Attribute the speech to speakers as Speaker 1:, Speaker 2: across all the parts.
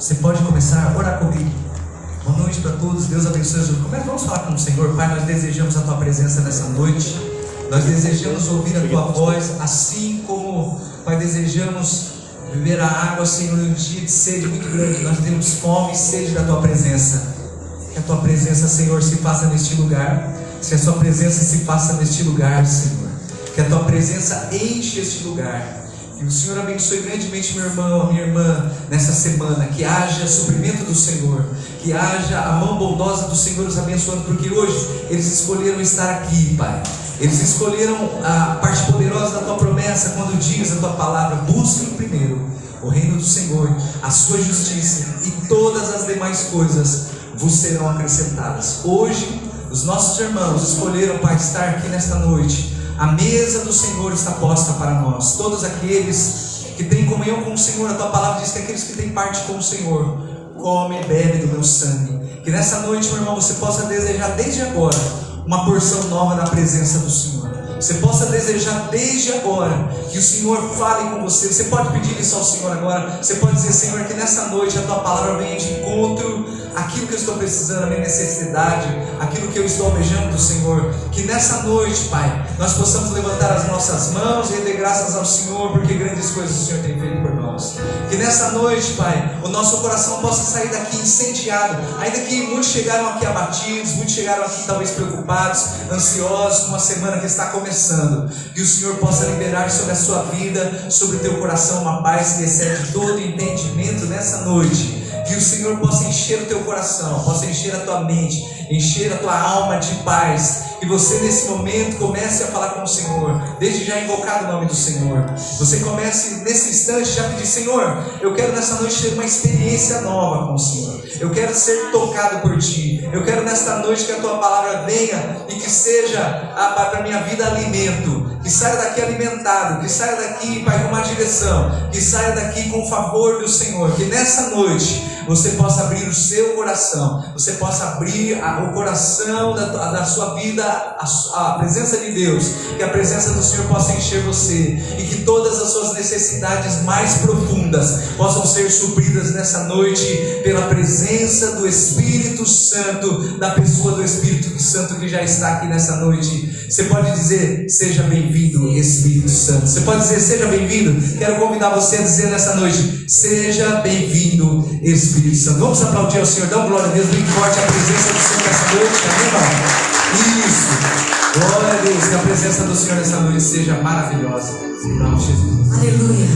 Speaker 1: Você pode começar a orar comigo. Boa noite para todos, Deus abençoe. Vamos falar com o Senhor. Pai, nós desejamos a Tua presença nessa noite. Nós desejamos ouvir a Tua voz, assim como, Pai, desejamos beber a água, Senhor, em um dia de sede muito grande. Nós temos fome e sede da Tua presença. Que a Tua presença, Senhor, se faça neste lugar. Que a Sua presença se faça neste lugar, Senhor. Que a Tua presença enche este lugar. Que o Senhor abençoe grandemente meu irmão, a minha irmã nessa semana. Que haja suprimento do Senhor. Que haja a mão bondosa do Senhor os abençoando. Porque hoje eles escolheram estar aqui, Pai. Eles escolheram a parte poderosa da Tua promessa. Quando diz a Tua palavra: busquem primeiro o reino do Senhor, a Sua justiça, e todas as demais coisas vos serão acrescentadas. Hoje os nossos irmãos escolheram, Pai, estar aqui nesta noite. A mesa do Senhor está posta para nós. Todos aqueles que têm comunhão com o Senhor, a Tua palavra diz que aqueles que têm parte com o Senhor comem e bebem do meu sangue. Que nessa noite, meu irmão, você possa desejar desde agora uma porção nova da presença do Senhor. Você possa desejar desde agora que o Senhor fale com você. Você pode pedir isso ao Senhor agora. Você pode dizer: Senhor, que nessa noite a Tua palavra venha de encontro àquilo que eu estou precisando, a minha necessidade, aquilo que eu estou almejando do Senhor. Que nessa noite, Pai, nós possamos levantar as nossas mãos e render graças ao Senhor, porque grandes coisas o Senhor tem feito por nós. Que nessa noite, Pai, o nosso coração possa sair daqui incendiado. Ainda que muitos chegaram aqui abatidos, muitos chegaram aqui talvez preocupados, ansiosos com uma semana que está começando. Que o Senhor possa liberar sobre a sua vida, sobre o teu coração, uma paz que excede todo entendimento nessa noite. Que o Senhor possa encher o teu coração, possa encher a tua mente, encher a tua alma de paz. Que você nesse momento comece a falar com o Senhor, desde já invocar o nome do Senhor. Você comece nesse instante já a pedir: Senhor, eu quero nessa noite ter uma experiência nova com o Senhor. Eu quero ser tocado por Ti. Eu quero nesta noite que a Tua palavra venha e que seja para a minha vida alimento. Que saia daqui alimentado, que saia daqui, Pai, com uma direção, que saia daqui com o favor do Senhor. Que nessa noite você possa abrir o seu coração, você possa abrir o coração da sua vida, a presença de Deus. Que a presença do Senhor possa encher você e que todas as suas necessidades mais profundas possam ser supridas nessa noite pela presença do Espírito Santo, da pessoa do Espírito Santo que já está aqui nessa noite. Você pode dizer: seja bem-vindo, Espírito Santo. Você pode dizer: seja bem-vindo. Quero convidar você a dizer nessa noite: seja bem-vindo, Espírito Santo. Vamos aplaudir ao Senhor, dá uma glória a Deus bem forte, a presença do Senhor nessa noite, amém, irmão? Isso, glória a Deus, que a presença do Senhor nessa noite seja maravilhosa, em nome de Jesus.
Speaker 2: Aleluia.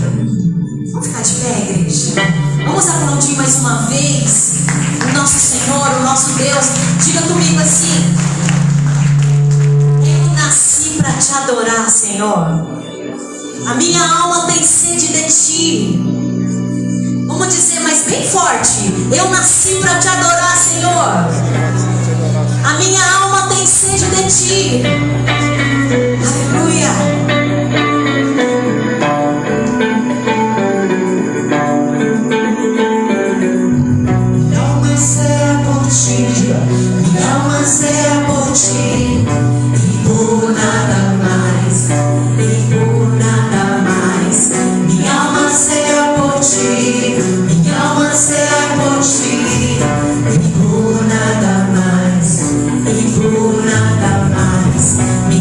Speaker 2: Vamos ficar de pé, igreja. Vamos aplaudir mais uma vez o nosso Senhor, o nosso Deus. Diga comigo assim: eu nasci para Te adorar, Senhor. A minha alma tem sede de Ti. Vamos dizer mais bem forte: eu nasci para Te adorar, Senhor. A minha alma tem sede de Ti. Aleluia. Minha alma anseia por Ti, minha alma anseia por Ti, e por nada mais, e por nada mais. Minha alma anseia por Ti, minha alma anseia por Ti, e por nada mais, e por nada mais.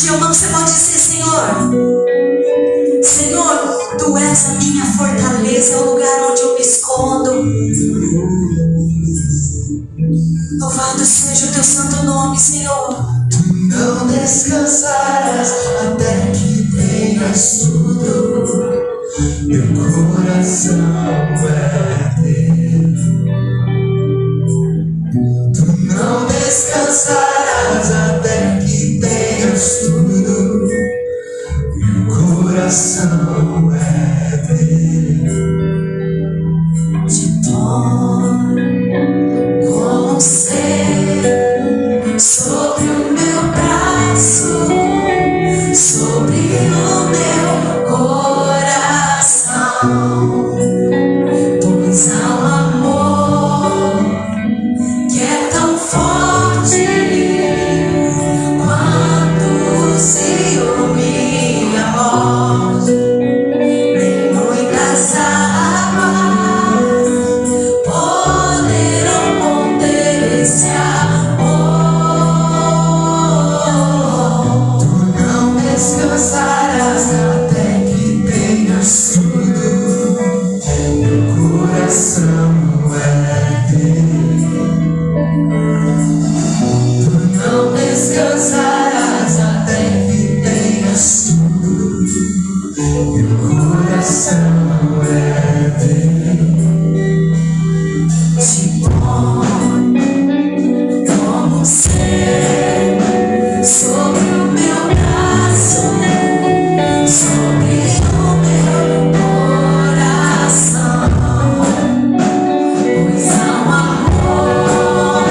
Speaker 2: te amamos. Você pode dizer: Senhor, Senhor, Tu és a minha fortaleza, é o lugar onde eu me escondo. Louvado seja o Teu santo nome, Senhor.
Speaker 1: Tu não descansarás até que tenhas tudo. Meu coração é teu. Tu não descansarás até que tenhas tudo. Meu coração é teu.
Speaker 2: Te tomo como um ser sobre o meu braço, sobre o meu coração. Pois há um amor que é tão forte quanto o Senhor me amou. Nem muitas águas poderão conter esse amor.
Speaker 1: Tu não descansarás até que tenhas tudo. Meu coração é teu. Tu não descansarás até que tenhas tudo. Meu coração é teu.
Speaker 2: Te ponho como um ser sobre o meu braço, sobre o meu coração. Pois há um amor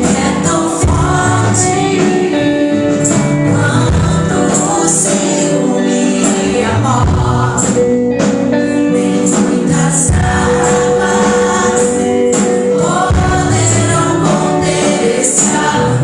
Speaker 2: que é tão forte quanto o Senhor me amou. Nem muitas águas poderão conter esse amor.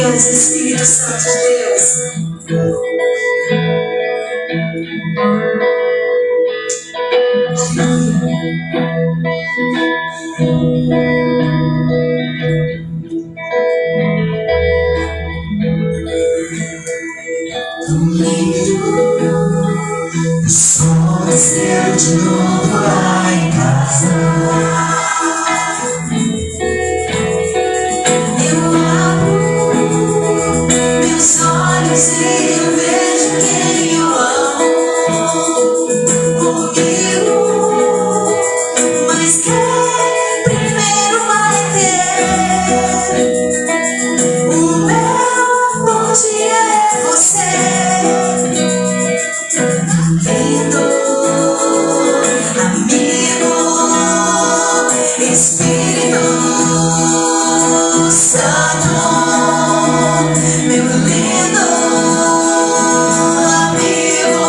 Speaker 2: és Espírito Santo de Deus. Só nasceu de novo lá em casa. Eu abro meus olhos e eu vejo quem eu amo comigo. Mas quem primeiro vai ter o meu bom dia é você. Lindo amigo, Espírito Santo, meu lindo amigo,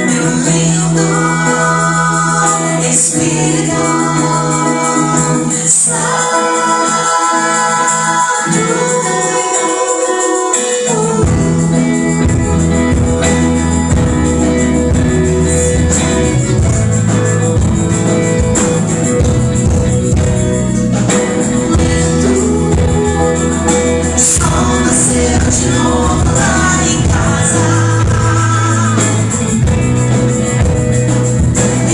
Speaker 2: meu lindo Espírito Santo. De novo lá em casa,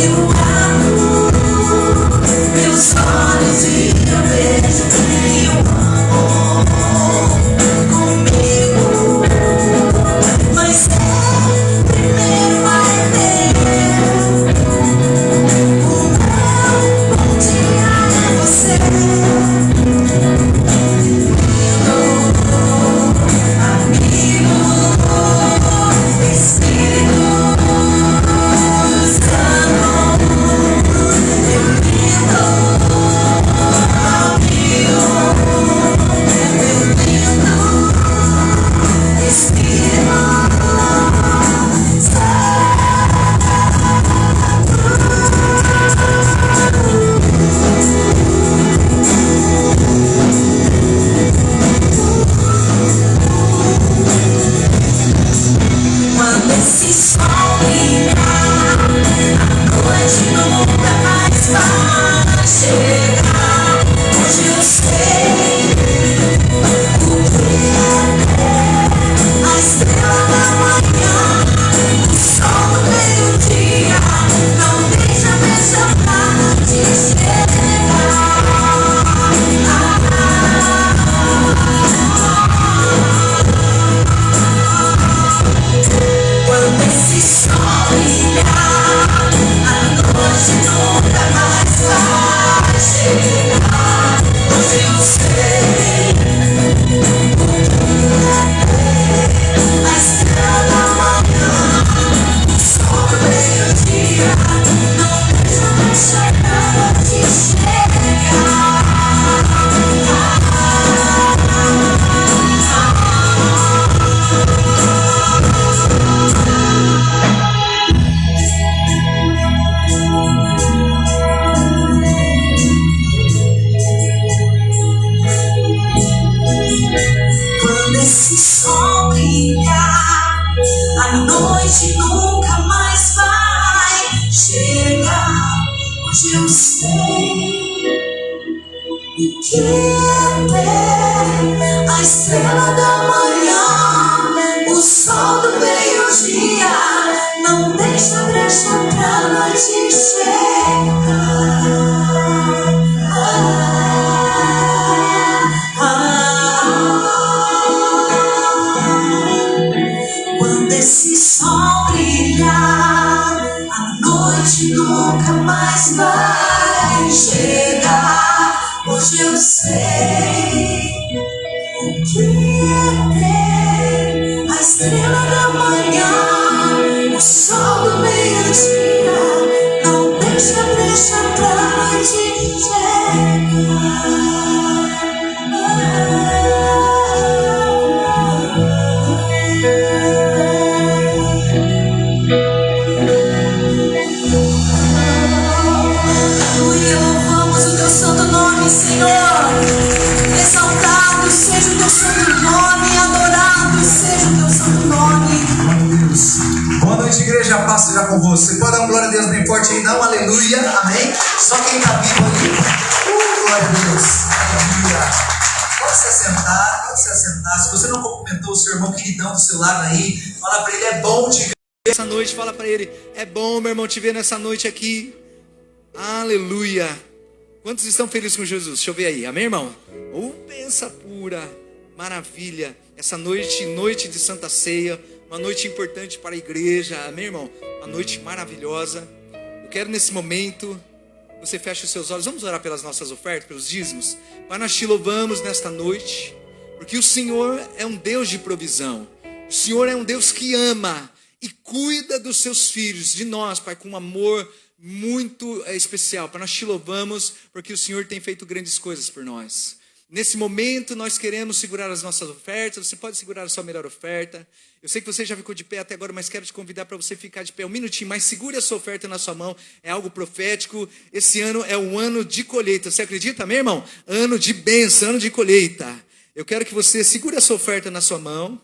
Speaker 2: eu abro meus olhos e eu vejo quem eu amo comigo. Mas quem primeiro vai ter o meu bom dia é você. Quando esse sol brilhar, a noite nunca mais vai chegar. Hoje eu sei o que é a estrela da manhã, o sol do meio-dia. Não deixa pra te chegar. Quando esse sol brilhar, a noite nunca mais vai chegar. Hoje eu sei o que é a estrela da manhã, o sol do meio-dia. Não deixa pra te chegar. Quando esse sol brilhar, a noite nunca mais vai chegar. Hoje eu sei o que é a estrela da manhã, o sol do meio-dia. Não deixa brecha pra noite chegar. Quando esse sol brilhar, a noite nunca mais vai chegar. Hoje eu sei o que é a estrela da manhã, o sol do meio-dia. Não deixa brecha pra noite chegar. Aleluia, louvamos o teu santo nome, Senhor. Exaltado seja o teu santo
Speaker 1: já passa já com você. Pode dar um glória a Deus bem forte aí, não? Aleluia, amém? Só quem está vivo ali. Glória a Deus, aleluia. Pode se assentar, pode se assentar. Se você não cumprimentou o seu irmão queridão do seu lado aí, fala para ele, é bom te ver essa noite. Fala para ele, é bom, meu irmão, te ver nessa noite aqui. Aleluia. Quantos estão felizes com Jesus? Deixa eu ver aí, amém, irmão? Bênção pura, maravilha. Essa noite, noite de Santa Ceia, uma noite importante para a igreja, amém, irmão? Uma noite maravilhosa. Eu quero nesse momento, você fecha os seus olhos, vamos orar pelas nossas ofertas, pelos dízimos. Pai, nós te louvamos nesta noite, porque o Senhor é um Deus de provisão. O Senhor é um Deus que ama e cuida dos seus filhos, de nós, Pai, com um amor muito especial. Pai, nós te louvamos, porque o Senhor tem feito grandes coisas por nós. Nesse momento nós queremos segurar as nossas ofertas. Você pode segurar a sua melhor oferta. Eu sei que você já ficou de pé até agora, mas quero te convidar para você ficar de pé um minutinho, mas segure a sua oferta na sua mão. É algo profético. Esse ano é um ano de colheita. Você acredita, meu irmão? Ano de bênção, ano de colheita. Eu quero que você segure a sua oferta na sua mão.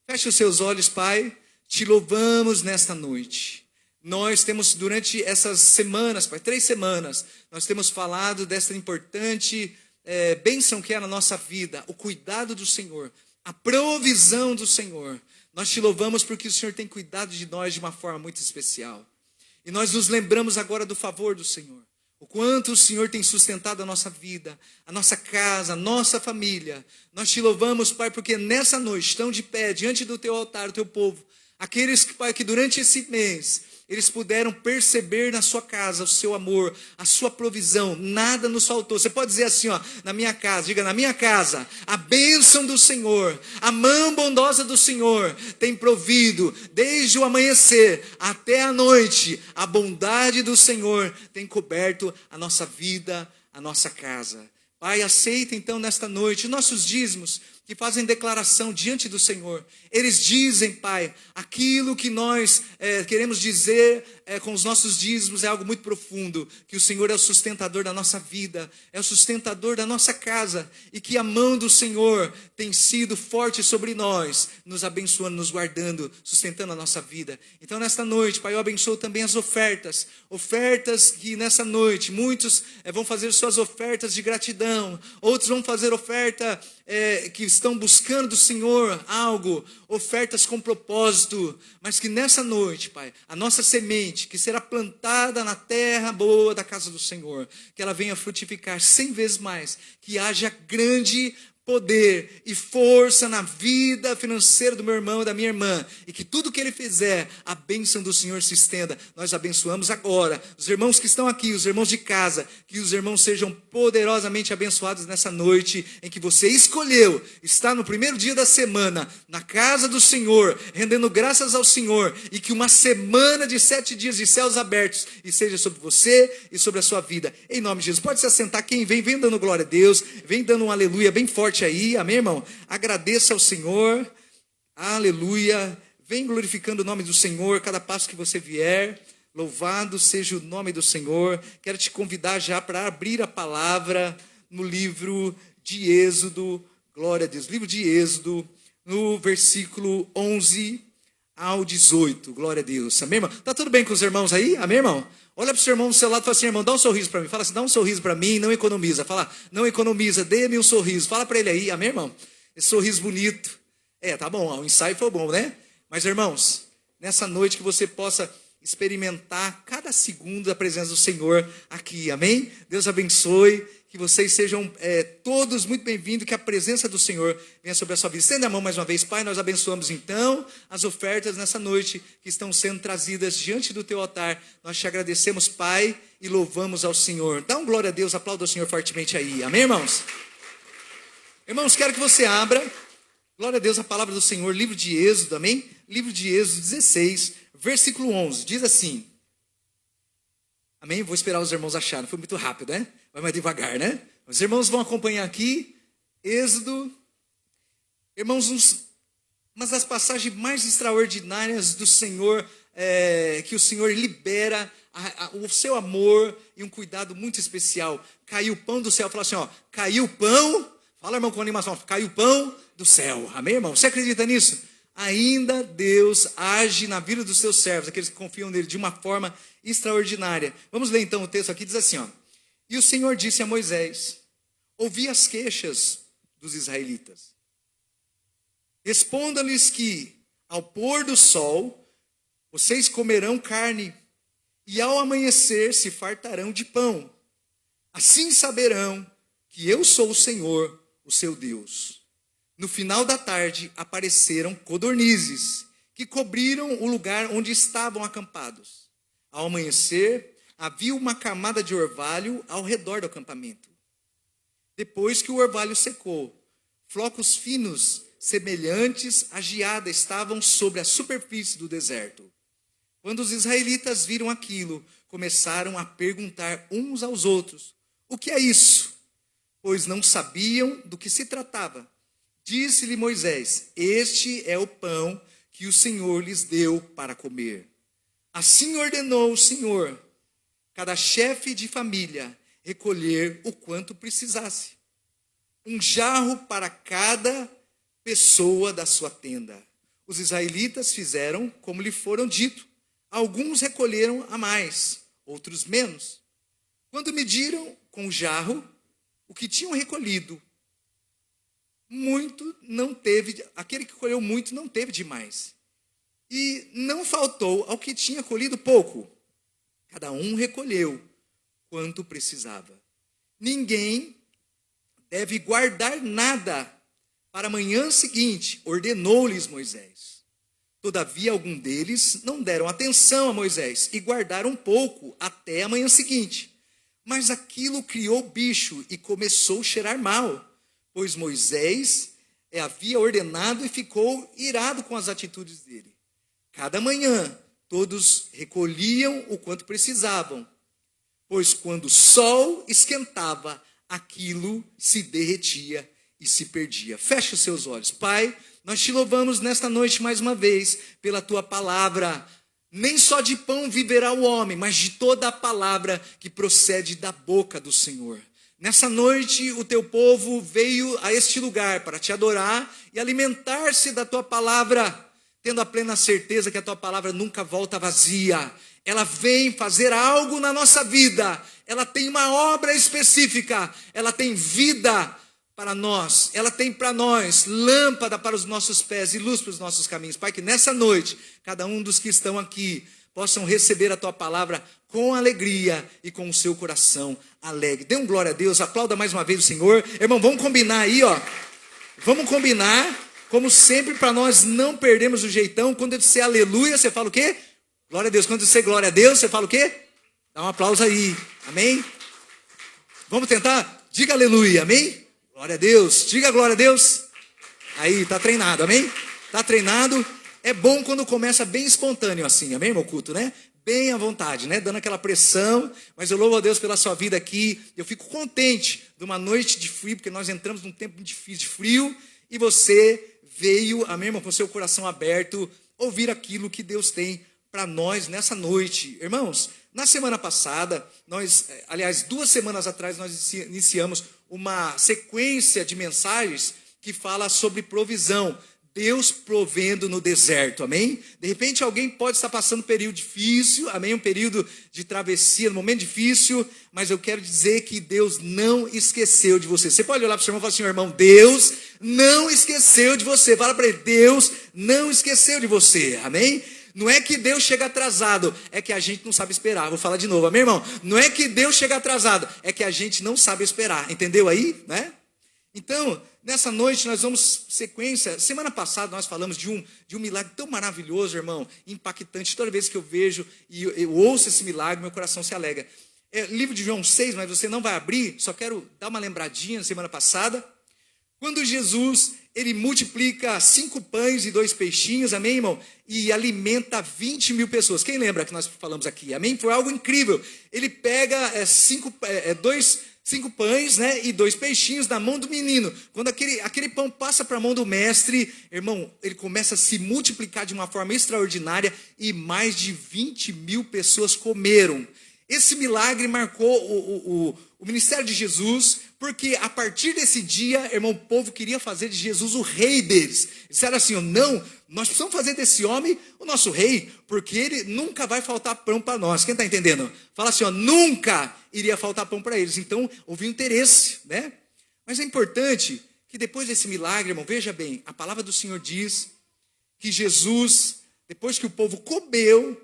Speaker 1: Feche os seus olhos, Pai. Te louvamos nesta noite. Nós temos durante essas semanas, Pai, 3 semanas, nós temos falado dessa importante bênção que é na nossa vida, o cuidado do Senhor, a provisão do Senhor. Nós te louvamos porque o Senhor tem cuidado de nós de uma forma muito especial. E nós nos lembramos agora do favor do Senhor. O quanto o Senhor tem sustentado a nossa vida, a nossa casa, a nossa família. Nós te louvamos, Pai, porque nessa noite estão de pé diante do teu altar, o teu povo. Aqueles, Pai, que durante esse mês eles puderam perceber na sua casa o seu amor, a sua provisão, nada nos faltou. Você pode dizer assim, ó, na minha casa, diga, na minha casa, a bênção do Senhor, a mão bondosa do Senhor tem provido, desde o amanhecer até a noite, a bondade do Senhor tem coberto a nossa vida, a nossa casa. Pai, aceita então nesta noite nossos dízimos, que fazem declaração diante do Senhor. Eles dizem, Pai, aquilo que nós queremos dizer com os nossos dízimos é algo muito profundo, que o Senhor é o sustentador da nossa vida, é o sustentador da nossa casa, e que a mão do Senhor tem sido forte sobre nós, nos abençoando, nos guardando, sustentando a nossa vida. Então nesta noite, Pai, eu abençoo também as ofertas que nessa noite, muitos vão fazer suas ofertas de gratidão, outros vão fazer oferta que estão buscando do Senhor algo, ofertas com propósito, mas que nessa noite, Pai, a nossa semente, que será plantada na terra boa da casa do Senhor, que ela venha frutificar 100 vezes mais, que haja grande poder e força na vida financeira do meu irmão e da minha irmã, e que tudo que ele fizer, a bênção do Senhor se estenda. Nós abençoamos agora os irmãos que estão aqui, os irmãos de casa, que os irmãos sejam poderosamente abençoados nessa noite em que você escolheu estar no primeiro dia da semana na casa do Senhor, rendendo graças ao Senhor, e que uma semana de 7 dias de céus abertos e seja sobre você e sobre a sua vida, em nome de Jesus. Pode se assentar, quem vem dando glória a Deus, vem dando um aleluia bem forte aí, amém, irmão? Agradeça ao Senhor, aleluia, vem glorificando o nome do Senhor, cada passo que você vier, louvado seja o nome do Senhor. Quero te convidar já para abrir a palavra no livro de Êxodo, glória a Deus, livro de Êxodo, no versículo 11 ao 18, glória a Deus, amém, irmão? Tá tudo bem com os irmãos aí, amém, irmão? Olha para o seu irmão do seu lado e fala assim, irmão, dá um sorriso para mim. Fala assim, dá um sorriso para mim, não economiza. Fala, não economiza, dê-me um sorriso. Fala para ele aí, amém, irmão? Esse sorriso bonito. Tá bom, o ensaio foi bom, né? Mas, irmãos, nessa noite que você possa experimentar cada segundo da presença do Senhor aqui, amém? Deus abençoe, que vocês sejam todos muito bem-vindos, que a presença do Senhor venha sobre a sua vida. Estenda a mão mais uma vez, Pai, nós abençoamos então as ofertas nessa noite que estão sendo trazidas diante do teu altar. Nós te agradecemos, Pai, e louvamos ao Senhor. Dá um glória a Deus, aplauda o Senhor fortemente aí, amém, irmãos? Irmãos, quero que você abra, glória a Deus, a palavra do Senhor, livro de Êxodo, amém? Livro de Êxodo 16, versículo 11, diz assim, amém? Vou esperar os irmãos acharem, foi muito rápido, né? Vai mais devagar, né? Os irmãos vão acompanhar aqui, Êxodo, irmãos, uma das passagens mais extraordinárias do Senhor, que o Senhor libera o seu amor e um cuidado muito especial. Caiu o pão do céu, fala assim, ó, caiu o pão, fala, irmão, com animação, caiu o pão do céu, amém, irmão? Você acredita nisso? ainda Deus age na vida dos seus servos, aqueles que confiam nele, de uma forma extraordinária. Vamos ler então o texto aqui, diz assim, ó. E o Senhor disse a Moisés, ouvi as queixas dos israelitas. Responda-lhes que, ao pôr do sol, vocês comerão carne, e ao amanhecer se fartarão de pão. Assim saberão que eu sou o Senhor, o seu Deus. No final da tarde apareceram codornizes, que cobriram o lugar onde estavam acampados. Ao amanhecer, havia uma camada de orvalho ao redor do acampamento. Depois que o orvalho secou, flocos finos, semelhantes à geada, estavam sobre a superfície do deserto. Quando os israelitas viram aquilo, começaram a perguntar uns aos outros, o que é isso? Pois não sabiam do que se tratava. Disse-lhe Moisés, este é o pão que o Senhor lhes deu para comer. Assim ordenou o Senhor, cada chefe de família recolher o quanto precisasse. Um jarro para cada pessoa da sua tenda. Os israelitas fizeram como lhe foram dito. Alguns recolheram a mais, outros menos. Quando mediram com o jarro o que tinham recolhido, aquele que colheu muito não teve demais. E não faltou ao que tinha colhido pouco. Cada um recolheu quanto precisava. Ninguém deve guardar nada para a manhã seguinte, ordenou-lhes Moisés. Todavia, algum deles não deram atenção a Moisés e guardaram um pouco até a manhã seguinte. Mas aquilo criou bicho e começou a cheirar mal, pois Moisés havia ordenado e ficou irado com as atitudes dele. Cada manhã, todos recolhiam o quanto precisavam, pois quando o sol esquentava, aquilo se derretia e se perdia. Feche os seus olhos. Pai, nós te louvamos nesta noite mais uma vez pela tua palavra. Nem só de pão viverá o homem, mas de toda a palavra que procede da boca do Senhor. Nessa noite, o teu povo veio a este lugar para te adorar e alimentar-se da tua palavra, tendo a plena certeza que a tua palavra nunca volta vazia. Ela vem fazer algo na nossa vida. Ela tem uma obra específica. Ela tem vida para nós, ela tem para nós lâmpada para os nossos pés e luz para os nossos caminhos. Pai, que nessa noite, cada um dos que estão aqui possam receber a tua palavra com alegria e com o seu coração alegre. Dê um glória a Deus, aplauda mais uma vez o Senhor. Irmão, vamos combinar aí, ó. Vamos combinar, como sempre, para nós não perdermos o jeitão. Quando eu disser aleluia, você fala o quê? Glória a Deus. Quando eu disser glória a Deus, você fala o quê? Dá um aplauso aí, amém? Vamos tentar? Diga aleluia, amém? Glória a Deus, diga glória a Deus. Aí, tá treinado, amém? Tá treinado. É bom quando começa bem espontâneo assim, amém, meu culto, né? Bem à vontade, né? Dando aquela pressão, mas eu louvo a Deus pela sua vida aqui. Eu fico contente de uma noite de frio, porque nós entramos num tempo difícil de frio, e você veio, amém, irmão, com o seu coração aberto, ouvir aquilo que Deus tem para nós nessa noite. Irmãos, na semana passada, aliás, 2 semanas atrás, nós iniciamos uma sequência de mensagens que fala sobre provisão. Deus provendo no deserto, amém? De repente alguém pode estar passando um período difícil, amém? Um período de travessia, um momento difícil, mas eu quero dizer que Deus não esqueceu de você. Você pode olhar para o seu irmão e falar assim, irmão, Deus não esqueceu de você. Fala para ele, Deus não esqueceu de você, amém? Não é que Deus chega atrasado, é que a gente não sabe esperar. Vou falar de novo, amém, irmão? Não é que Deus chega atrasado, é que a gente não sabe esperar. Entendeu aí, né? Então, nessa noite nós vamos sequência. Semana passada nós falamos de um milagre tão maravilhoso, irmão, impactante. Toda vez que eu vejo e eu ouço esse milagre, meu coração se alegra. É livro de João 6, mas você não vai abrir, só quero dar uma lembradinha na semana passada. Quando Jesus, ele multiplica 5 pães e 2 peixinhos, amém, irmão? E alimenta 20 mil pessoas. Quem lembra que nós falamos aqui, amém? Foi algo incrível. Ele pega 5 pães, né, e 2 peixinhos na mão do menino. Quando aquele pão passa para a mão do mestre, irmão, ele começa a se multiplicar de uma forma extraordinária e mais de 20 mil pessoas comeram. Esse milagre marcou o ministério de Jesus,
Speaker 3: Porque a partir desse dia, irmão, o povo queria fazer de Jesus o rei deles. Disseram assim, não, nós precisamos fazer desse homem o nosso rei, porque ele nunca vai faltar pão para nós. Quem está entendendo? Fala assim, nunca iria faltar pão para eles. Então, houve um interesse, né? Mas é importante que depois desse milagre, irmão, veja bem, a palavra do Senhor diz que Jesus, depois que o povo comeu,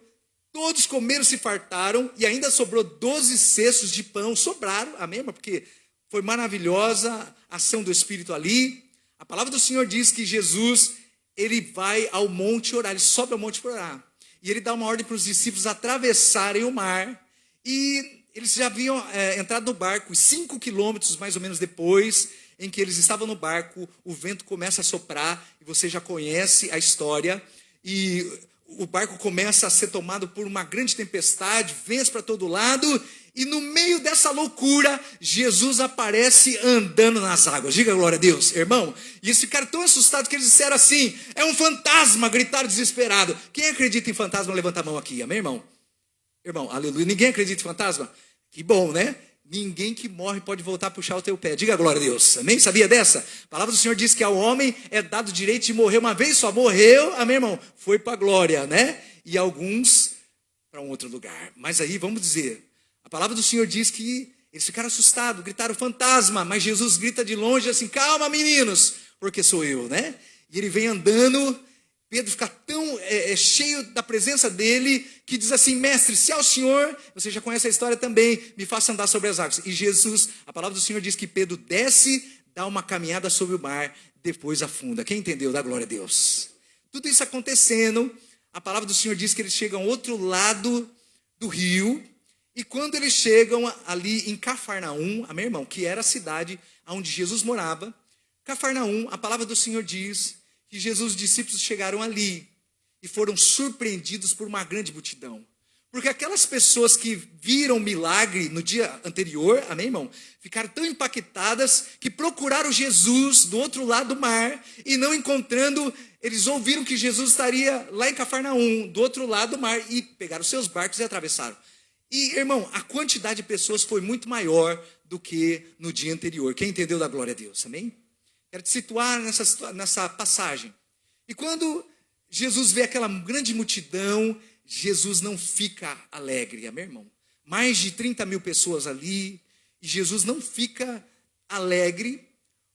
Speaker 3: todos comeram, se fartaram, e ainda sobrou 12 cestos de pão, sobraram, amém, irmão? Porque foi maravilhosa a ação do Espírito ali. A palavra do Senhor diz que Jesus, ele vai ao monte orar, ele sobe ao monte para orar. E ele dá uma ordem para os discípulos atravessarem o mar. E eles já haviam entrado no barco, 5 quilômetros mais ou menos depois, em que eles estavam no barco, o vento começa a soprar, e você já conhece a história, e o barco começa a ser tomado por uma grande tempestade, ventos para todo lado, e no meio dessa loucura, Jesus aparece andando nas águas. Diga glória a Deus, irmão. E eles ficaram tão assustados que eles disseram assim, é um fantasma, gritaram desesperado. Quem acredita em fantasma, levanta a mão aqui, amém, irmão? Irmão, aleluia. Ninguém acredita em fantasma? Que bom, né? Ninguém que morre pode voltar a puxar o teu pé. Diga glória a Deus, amém? Sabia dessa? A palavra do Senhor diz que ao homem é dado o direito de morrer uma vez só. Morreu, amém, irmão? Foi para a glória, né? E alguns para um outro lugar. Mas aí, vamos dizer, a palavra do Senhor diz que eles ficaram assustados, gritaram fantasma, mas Jesus grita de longe assim, calma meninos, porque sou eu, né? E ele vem andando, Pedro fica tão cheio da presença dele, que diz assim, mestre, se é o Senhor, você já conhece a história também, me faça andar sobre as águas. E Jesus, a palavra do Senhor diz que Pedro desce, dá uma caminhada sobre o mar, depois afunda. Quem entendeu? Dá glória a Deus. Tudo isso acontecendo, a palavra do Senhor diz que eles chegam ao outro lado do rio, e quando eles chegam ali em Cafarnaum, amém, irmão, que era a cidade onde Jesus morava, Cafarnaum, a palavra do Senhor diz que Jesus e os discípulos chegaram ali e foram surpreendidos por uma grande multidão. Porque aquelas pessoas que viram o milagre no dia anterior, amém, irmão, ficaram tão impactadas que procuraram Jesus do outro lado do mar e não encontrando, eles ouviram que Jesus estaria lá em Cafarnaum, do outro lado do mar, e pegaram seus barcos e atravessaram. E, irmão, a quantidade de pessoas foi muito maior do que no dia anterior. Quem entendeu, da glória a Deus, amém? Quero te situar nessa passagem. E quando Jesus vê aquela grande multidão, Jesus não fica alegre, amém, irmão? Mais de 30 mil pessoas ali, e Jesus não fica alegre,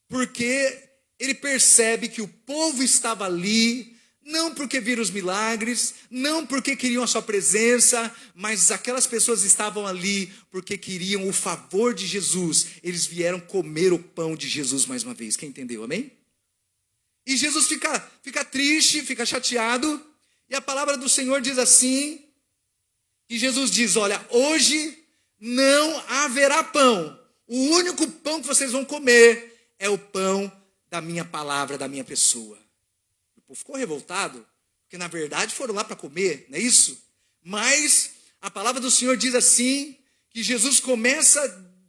Speaker 3: porque ele percebe que o povo estava ali, não porque viram os milagres, não porque queriam a sua presença, mas aquelas pessoas estavam ali porque queriam o favor de Jesus. Eles vieram comer o pão de Jesus mais uma vez. Quem entendeu, amém? E Jesus fica triste, fica chateado, e a palavra do Senhor diz assim, que Jesus diz, olha, hoje não haverá pão. O único pão que vocês vão comer é o pão da minha palavra, da minha pessoa. O povo ficou revoltado, porque na verdade foram lá para comer, não é isso? Mas a palavra do Senhor diz assim, que Jesus começa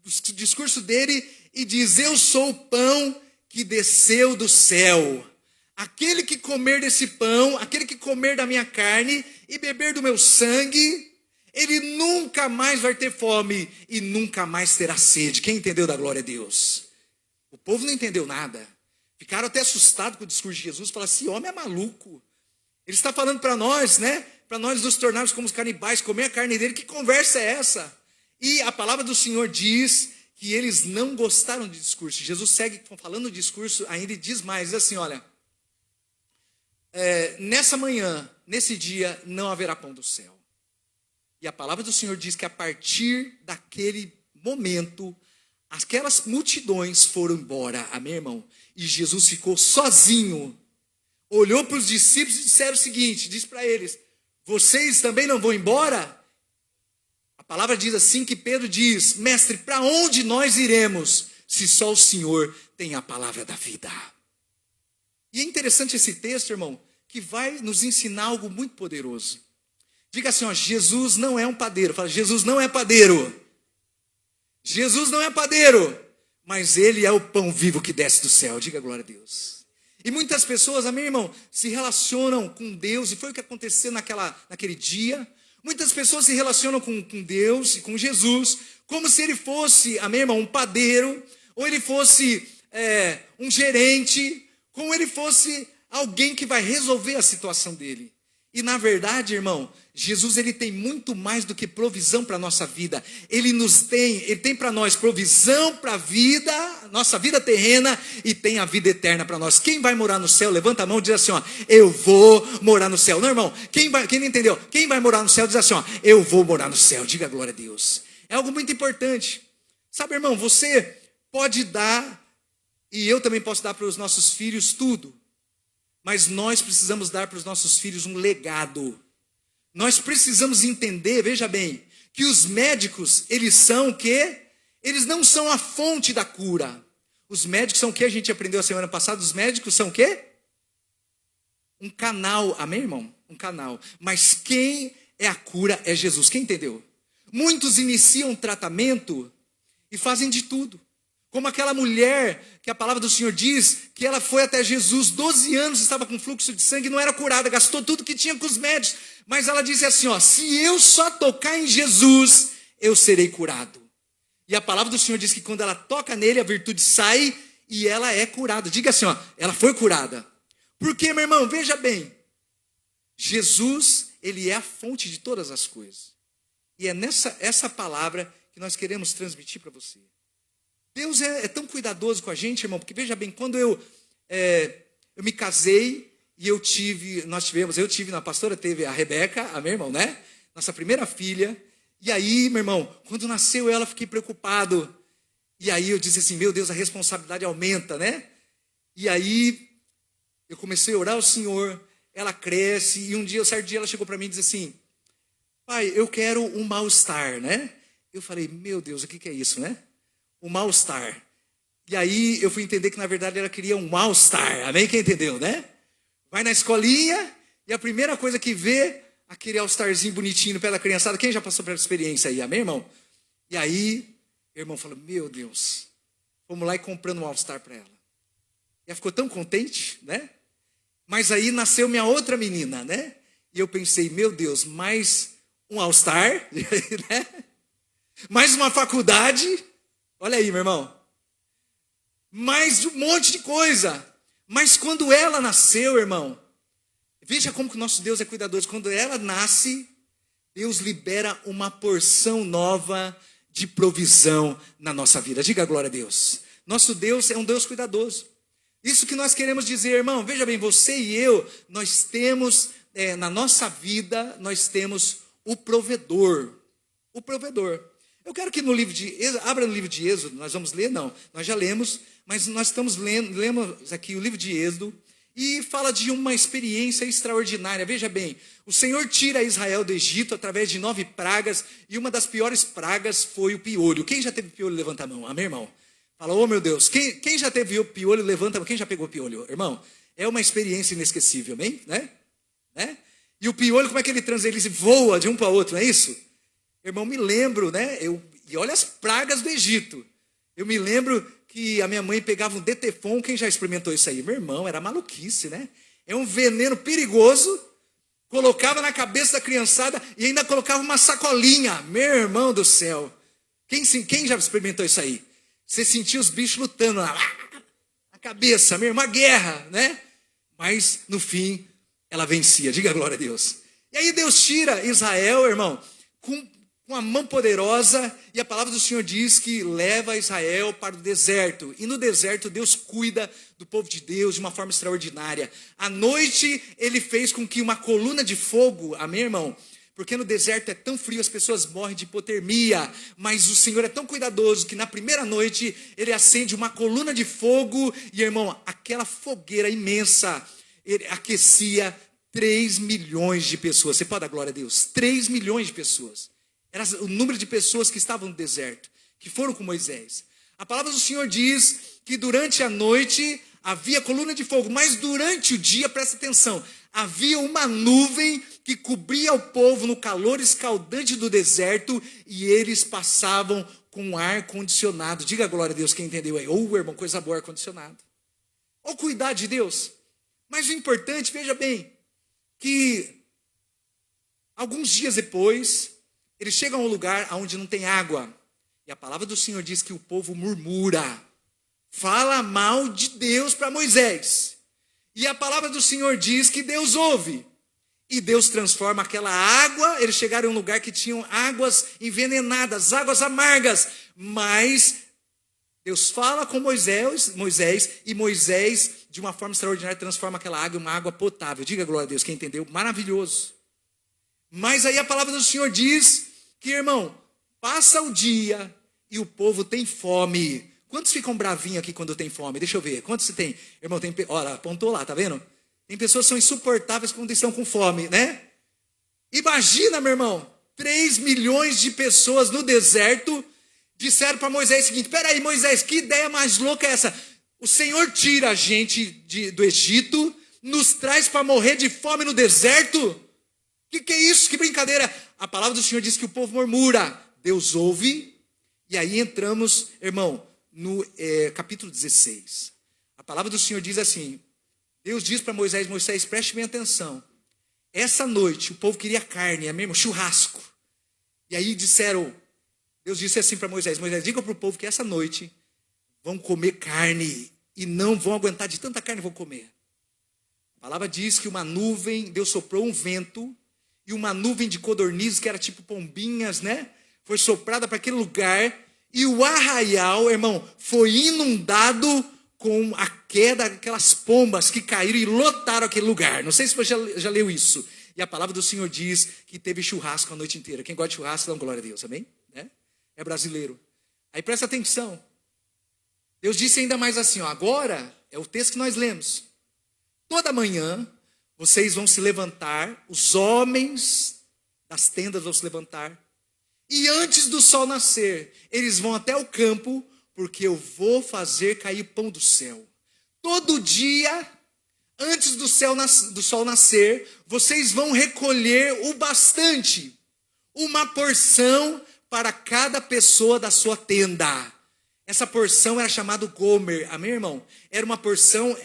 Speaker 3: o discurso dele e diz, eu sou o pão que desceu do céu. Aquele que comer desse pão, aquele que comer da minha carne e beber do meu sangue, ele nunca mais vai ter fome e nunca mais terá sede. Quem entendeu, da glória a Deus? O povo não entendeu nada. Ficaram até assustados com o discurso de Jesus, falaram, esse homem é maluco. Ele está falando para nós, né? Para nós nos tornarmos como os canibais, comer a carne dele. Que conversa é essa? E a palavra do Senhor diz que eles não gostaram do discurso. Jesus segue falando o discurso ainda e diz mais, diz assim, olha, nessa manhã, nesse dia, não haverá pão do céu. E a palavra do Senhor diz que a partir daquele momento, aquelas multidões foram embora, amém, irmão? E Jesus ficou sozinho, olhou para os discípulos e disseram o seguinte, disse para eles, vocês também não vão embora? A palavra diz assim que Pedro diz, mestre, para onde nós iremos, se só o Senhor tem a palavra da vida? E é interessante esse texto, irmão, que vai nos ensinar algo muito poderoso. Diga assim, Jesus não é um padeiro, fala, Jesus não é padeiro. Jesus não é padeiro, mas ele é o pão vivo que desce do céu. Diga glória a Deus. E muitas pessoas, amém, irmão, se relacionam com Deus, e foi o que aconteceu naquele dia. Muitas pessoas se relacionam com Deus e com Jesus, como se ele fosse, amém, irmão, um padeiro, ou ele fosse um gerente, como ele fosse alguém que vai resolver a situação dele. E na verdade, irmão, Jesus ele tem muito mais do que provisão para a nossa vida. Ele tem para nós provisão para a vida, nossa vida terrena, e tem a vida eterna para nós. Quem vai morar no céu, levanta a mão e diz assim, ó, eu vou morar no céu. Não, irmão, quem não entendeu? Quem vai morar no céu diz assim, ó, eu vou morar no céu. Diga glória a Deus. É algo muito importante. Sabe, irmão, você pode dar, e eu também posso dar para os nossos filhos tudo. Mas nós precisamos dar para os nossos filhos um legado. Nós precisamos entender, veja bem, que os médicos, eles são o quê? Eles não são a fonte da cura. Os médicos são o que a gente aprendeu a semana passada? Os médicos são o quê? Um canal, amém, irmão? Um canal. Mas quem é a cura é Jesus. Quem entendeu? Muitos iniciam um tratamento e fazem de tudo. Como aquela mulher, que a palavra do Senhor diz, que ela foi até Jesus, 12 anos, estava com fluxo de sangue, não era curada, gastou tudo que tinha com os médicos. Mas ela disse assim, ó, se eu só tocar em Jesus, eu serei curado. E a palavra do Senhor diz que quando ela toca nele, a virtude sai e ela é curada. Diga assim, ó, ela foi curada. Porque, meu irmão, veja bem, Jesus, ele é a fonte de todas as coisas. E é essa palavra que nós queremos transmitir para você. Deus é tão cuidadoso com a gente, irmão, porque veja bem, quando eu me casei e eu tive, a pastora teve a Rebeca, a meu irmão, né? Nossa primeira filha. E aí, meu irmão, quando nasceu ela, fiquei preocupado. E aí eu disse assim, meu Deus, a responsabilidade aumenta, né? E aí eu comecei a orar ao Senhor, ela cresce, e um certo dia ela chegou para mim e disse assim, pai, eu quero um mal-estar, né? Eu falei, meu Deus, o que é isso, né? Um mal-estar. E aí eu fui entender que na verdade ela queria um all-star. Amém? Quem entendeu, né? Vai na escolinha e a primeira coisa que vê, aquele all-starzinho bonitinho no pé da criançada. Quem já passou por essa experiência aí? Amém, irmão? E aí, o irmão falou, meu Deus, vamos lá e comprando um all-star para ela. E ela ficou tão contente, né? Mas aí nasceu minha outra menina, né? E eu pensei, meu Deus, mais um all-star, né? Mais uma faculdade. Olha aí, meu irmão. Mais um monte de coisa. Mas quando ela nasceu, irmão, veja como que o nosso Deus é cuidadoso. Quando ela nasce, Deus libera uma porção nova de provisão na nossa vida. Diga glória a Deus. Nosso Deus é um Deus cuidadoso. Isso que nós queremos dizer, irmão. Veja bem, você e eu, nós temos, na nossa vida, nós temos o provedor. O provedor. Eu quero que no livro de Êxodo, abra no livro de Êxodo, nós vamos ler, não, nós já lemos, mas nós estamos lemos aqui o livro de Êxodo, e fala de uma experiência extraordinária. Veja bem, o Senhor tira Israel do Egito através de 9 pragas, e uma das piores pragas foi o piolho. Quem já teve piolho, levanta a mão. Amém, irmão? Fala, oh meu Deus, quem já teve o piolho, levanta a mão. Quem já pegou piolho? Irmão, é uma experiência inesquecível, amém? Né? E o piolho, como é que ele transa? Ele voa de um para o outro, não é isso? Irmão, me lembro, né? E olha as pragas do Egito. Eu me lembro que a minha mãe pegava um Detefon. Quem já experimentou isso aí? Meu irmão, era maluquice, né? É um veneno perigoso. Colocava na cabeça da criançada e ainda colocava uma sacolinha. Meu irmão do céu. Quem já experimentou isso aí? Você sentia os bichos lutando na cabeça, meu irmão, uma guerra, né? Mas, no fim, ela vencia. Diga glória a Deus. E aí Deus tira Israel, irmão, com a mão poderosa, e a palavra do Senhor diz que leva Israel para o deserto. E no deserto Deus cuida do povo de Deus de uma forma extraordinária. À noite ele fez com que uma coluna de fogo, amém, irmão? Porque no deserto é tão frio, as pessoas morrem de hipotermia. Mas o Senhor é tão cuidadoso que na primeira noite ele acende uma coluna de fogo. E, irmão, aquela fogueira imensa, ele aquecia 3 milhões de pessoas. Você pode dar glória a Deus? 3 milhões de pessoas. Era o número de pessoas que estavam no deserto, que foram com Moisés. A palavra do Senhor diz que durante a noite havia coluna de fogo, mas durante o dia, presta atenção, havia uma nuvem que cobria o povo no calor escaldante do deserto, e eles passavam com ar condicionado. Diga glória a Deus, quem entendeu aí? Ô, irmão, coisa boa, ar condicionado. Ou cuidar de Deus. Mas o importante, veja bem, que alguns dias depois, eles chegam a um lugar onde não tem água. E a palavra do Senhor diz que o povo murmura. fala mal de Deus para Moisés. E a palavra do Senhor diz que Deus ouve. E Deus transforma aquela água, eles chegaram em um lugar que tinham águas envenenadas, águas amargas. Mas Deus fala com Moisés, e Moisés, de uma forma extraordinária, transforma aquela água em uma água potável. Diga glória a Deus, quem entendeu? Maravilhoso. Mas aí a palavra do Senhor diz que, irmão, passa o dia e o povo tem fome. Quantos ficam bravinhos aqui quando tem fome? Deixa eu ver. Quantos você tem? Irmão, olha, apontou lá, tá vendo? Tem pessoas que são insuportáveis quando estão com fome, né? Imagina, meu irmão, 3 milhões de pessoas no deserto disseram para Moisés o seguinte: peraí, Moisés, que ideia mais louca é essa? O Senhor tira a gente do Egito, nos traz para morrer de fome no deserto? Que é isso? Que brincadeira! A palavra do Senhor diz que o povo murmura. Deus ouve. E aí entramos, irmão, no capítulo 16. A palavra do Senhor diz assim: Deus diz para Moisés: Moisés, preste bem atenção. Essa noite o povo queria carne, é mesmo? Churrasco. E aí Deus disse assim para Moisés: Moisés, diga para o povo que essa noite vão comer carne e não vão aguentar de tanta carne, vão comer. A palavra diz que uma nuvem, Deus soprou um vento, e uma nuvem de codornizes, que era tipo pombinhas, né? Foi soprada para aquele lugar, e o arraial, irmão, foi inundado com a queda daquelas pombas que caíram e lotaram aquele lugar. Não sei se você já leu isso. E a palavra do Senhor diz que teve churrasco a noite inteira. Quem gosta de churrasco, dá glória a Deus, amém? É brasileiro. Aí presta atenção. Deus disse ainda mais assim, ó, agora, é o texto que nós lemos. Toda manhã, vocês vão se levantar, os homens das tendas vão se levantar, e antes do sol nascer, eles vão até o campo, porque eu vou fazer cair pão do céu. Todo dia, antes do sol nascer, vocês vão recolher o bastante, uma porção para cada pessoa da sua tenda. Essa porção era chamada gomer, amém, irmão? Era uma porção,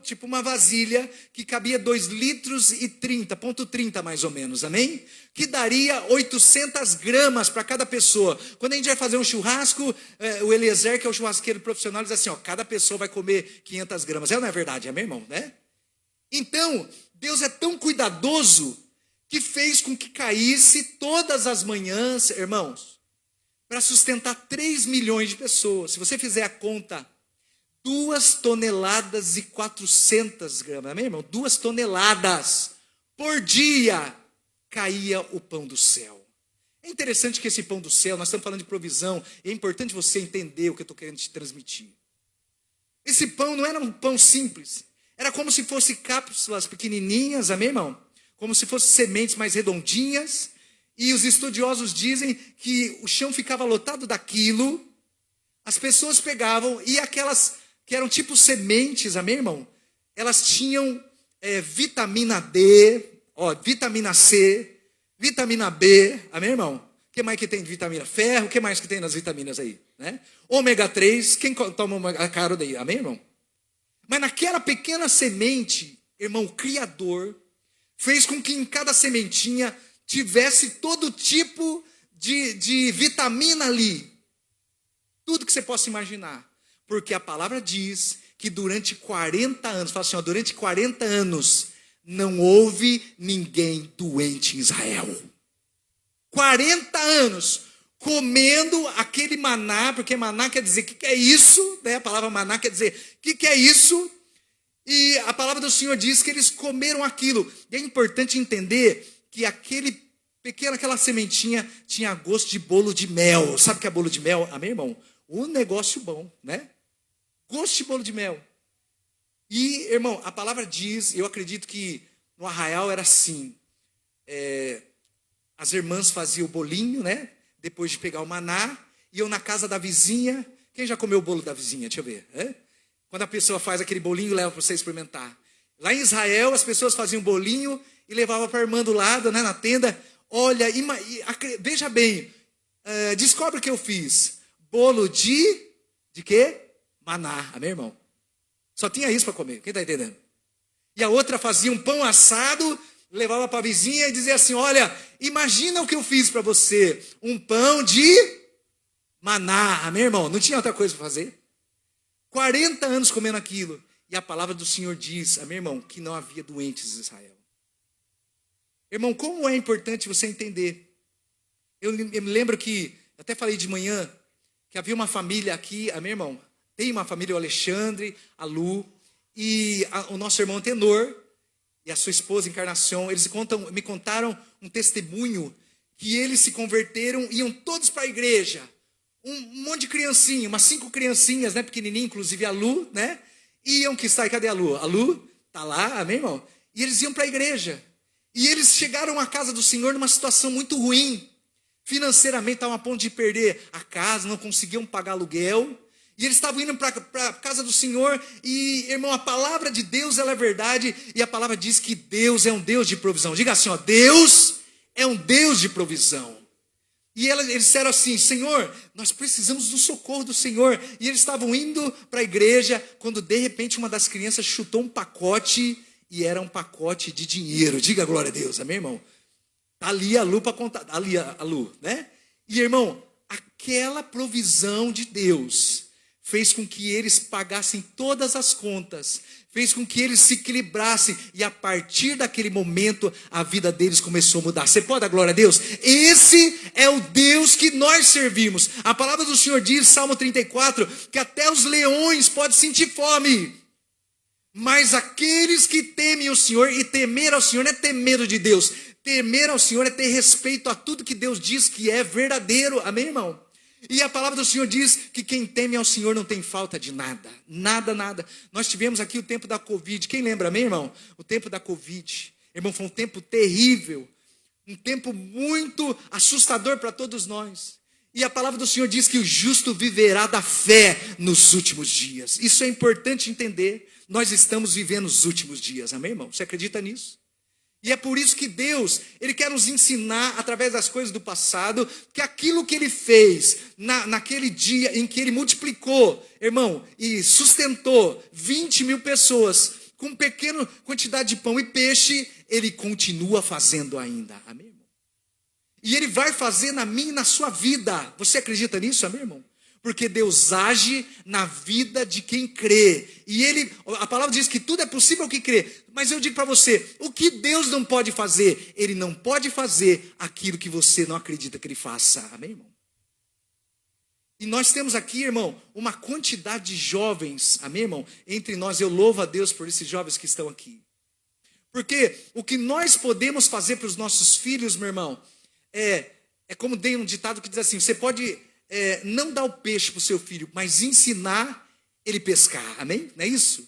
Speaker 3: tipo uma vasilha, que cabia 2 litros e 30 mais ou menos, amém? Que daria 800 gramas para cada pessoa. Quando a gente vai fazer um churrasco, o Eliezer, que é o churrasqueiro profissional, diz assim, ó, cada pessoa vai comer 500 gramas. Não é verdade, amém, irmão? Né? Então, Deus é tão cuidadoso que fez com que caísse todas as manhãs, irmãos, para sustentar 3 milhões de pessoas. Se você fizer a conta, 2 toneladas e 400 gramas, amém, irmão? 2 toneladas por dia caía o pão do céu. É interessante que esse pão do céu, nós estamos falando de provisão, é importante você entender o que eu estou querendo te transmitir. Esse pão não era um pão simples, era como se fosse cápsulas pequenininhas, amém, irmão? Como se fossem sementes mais redondinhas, e os estudiosos dizem que o chão ficava lotado daquilo, as pessoas pegavam, e aquelas que eram tipo sementes, amém, irmão? Elas tinham vitamina D, vitamina C, vitamina B, amém, irmão? O que mais que tem de vitamina? Ferro, o que mais que tem nas vitaminas aí? Né? Ômega 3, quem toma ômega caro daí, amém, irmão? Mas naquela pequena semente, irmão, o Criador fez com que em cada sementinha tivesse todo tipo de vitamina ali. Tudo que você possa imaginar. Porque a palavra diz que durante 40 anos, fala assim, ó, durante 40 anos, não houve ninguém doente em Israel. 40 anos comendo aquele maná, porque maná quer dizer, o que é isso? Né? A palavra maná quer dizer, o que é isso? E a palavra do Senhor diz que eles comeram aquilo. E é importante entender que aquela sementinha tinha gosto de bolo de mel. Sabe o que é bolo de mel? Amém, irmão? Um negócio bom, né? Gosto de bolo de mel. E, irmão, a palavra diz, eu acredito que no arraial era assim. As irmãs faziam o bolinho, né? Depois de pegar o maná, iam na casa da vizinha. Quem já comeu o bolo da vizinha? Deixa eu ver. Quando a pessoa faz aquele bolinho, leva para você experimentar. Lá em Israel, as pessoas faziam bolinho e levavam para a irmã do lado, né, na tenda. Olha, veja bem, descobre o que eu fiz. Bolo de quê? Maná, amém, irmão? Só tinha isso para comer, quem está entendendo? E a outra fazia um pão assado, levava para a vizinha e dizia assim, olha, imagina o que eu fiz para você. Um pão de maná, amém, irmão? Não tinha outra coisa para fazer. 40 anos comendo aquilo. E a palavra do Senhor diz, meu irmão, que não havia doentes em Israel. Irmão, como é importante você entender. Eu me lembro que, até falei de manhã, que havia uma família aqui, meu irmão, tem uma família, o Alexandre, a Lu, e o nosso irmão Tenor, e a sua esposa Encarnação, eles me contaram um testemunho, que eles se converteram, iam todos para a igreja, um monte de criancinha, umas 5 criancinhas, né, pequenininha, inclusive a Lu, né, iam que sai, cadê a Lu? A Lu tá lá, meu irmão, e eles iam para a igreja, e eles chegaram à casa do Senhor numa situação muito ruim, financeiramente estavam a ponto de perder a casa, não conseguiam pagar aluguel, e eles estavam indo para a casa do Senhor, e, irmão, a palavra de Deus, ela é verdade, e a palavra diz que Deus é um Deus de provisão. Diga assim, ó, Deus é um Deus de provisão. E eles disseram assim, Senhor, nós precisamos do socorro do Senhor. E eles estavam indo para a igreja, quando de repente uma das crianças chutou um pacote, e era um pacote de dinheiro. Diga glória a Deus, amém, irmão? Ali a Lu para contar, ali a Lu, né? E, irmão, aquela provisão de Deus fez com que eles pagassem todas as contas, fez com que eles se equilibrassem, e a partir daquele momento, a vida deles começou a mudar. Você pode dar glória a Deus? Esse é o Deus que nós servimos. A palavra do Senhor diz, Salmo 34, que até os leões podem sentir fome, mas aqueles que temem o Senhor, e temer ao Senhor não é ter medo de Deus, temer ao Senhor é ter respeito a tudo que Deus diz que é verdadeiro, amém, irmão? E a palavra do Senhor diz que quem teme ao Senhor não tem falta de nada. Nada, nada. Nós tivemos aqui o tempo da Covid. Quem lembra, amém, irmão? O tempo da Covid. Irmão, foi um tempo terrível. Um tempo muito assustador para todos nós. E a palavra do Senhor diz que o justo viverá da fé nos últimos dias. Isso é importante entender. Nós estamos vivendo os últimos dias. Amém, irmão? Você acredita nisso? E é por isso que Deus, Ele quer nos ensinar, através das coisas do passado, que aquilo que Ele fez naquele dia em que Ele multiplicou, irmão, e sustentou 20.000 pessoas com pequena quantidade de pão e peixe, Ele continua fazendo ainda. Amém, irmão? E Ele vai fazer na minha e na sua vida. Você acredita nisso, amém, irmão? Porque Deus age na vida de quem crê. E a palavra diz que tudo é possível que crê. Mas eu digo para você, o que Deus não pode fazer? Ele não pode fazer aquilo que você não acredita que Ele faça. Amém, irmão? E nós temos aqui, irmão, uma quantidade de jovens, amém, irmão? Entre nós, eu louvo a Deus por esses jovens que estão aqui. Porque o que nós podemos fazer para os nossos filhos, meu irmão, é como tem um ditado que diz assim, você pode... não dar o peixe para o seu filho, mas ensinar ele pescar, amém? Não é isso?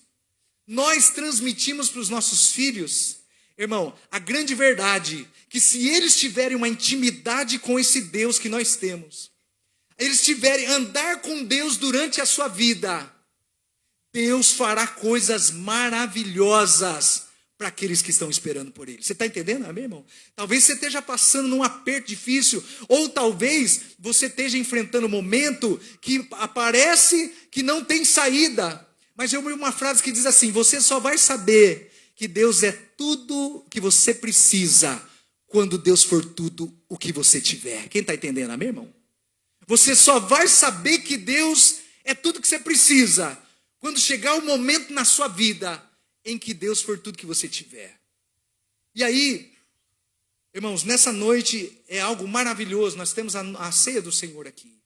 Speaker 3: Nós transmitimos para os nossos filhos, irmão, a grande verdade, que se eles tiverem uma intimidade com esse Deus que nós temos, eles tiverem andar com Deus durante a sua vida, Deus fará coisas maravilhosas para aqueles que estão esperando por Ele. Você está entendendo, amém, irmão? Talvez você esteja passando num aperto difícil, ou talvez você esteja enfrentando um momento que aparece que não tem saída. Mas eu vi uma frase que diz assim, você só vai saber que Deus é tudo que você precisa, quando Deus for tudo o que você tiver. Quem está entendendo, amém, irmão? Você só vai saber que Deus é tudo que você precisa, quando chegar o momento na sua vida em que Deus for tudo que você tiver. E aí, irmãos, nessa noite é algo maravilhoso. Nós temos a ceia do Senhor aqui.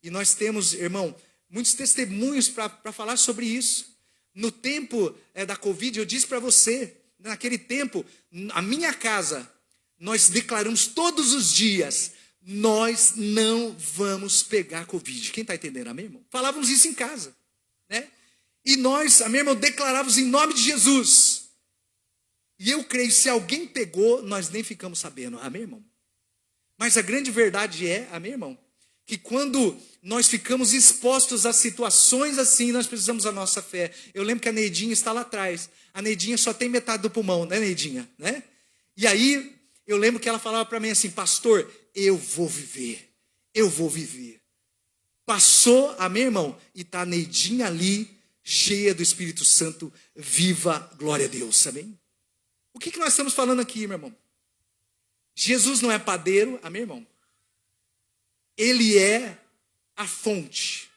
Speaker 3: E nós temos, irmão, muitos testemunhos para falar sobre isso. No tempo da Covid, eu disse para você, naquele tempo, a minha casa, nós declaramos todos os dias, nós não vamos pegar Covid. Quem está entendendo, amém, irmão? Falávamos isso em casa, né? E nós, amém, irmão, declarávamos em nome de Jesus. E eu creio, se alguém pegou, nós nem ficamos sabendo, amém, irmão? Mas a grande verdade é, amém, irmão, que quando nós ficamos expostos a situações assim, nós precisamos da nossa fé. Eu lembro que a Neidinha está lá atrás. A Neidinha só tem metade do pulmão, né, Neidinha? Né? E aí, eu lembro que ela falava para mim assim, pastor, eu vou viver. Eu vou viver. Passou, amém, irmão? E está a Neidinha ali, cheia do Espírito Santo, viva, glória a Deus, amém? O que nós estamos falando aqui, meu irmão? Jesus não é padeiro, amém, irmão? Ele é a fonte.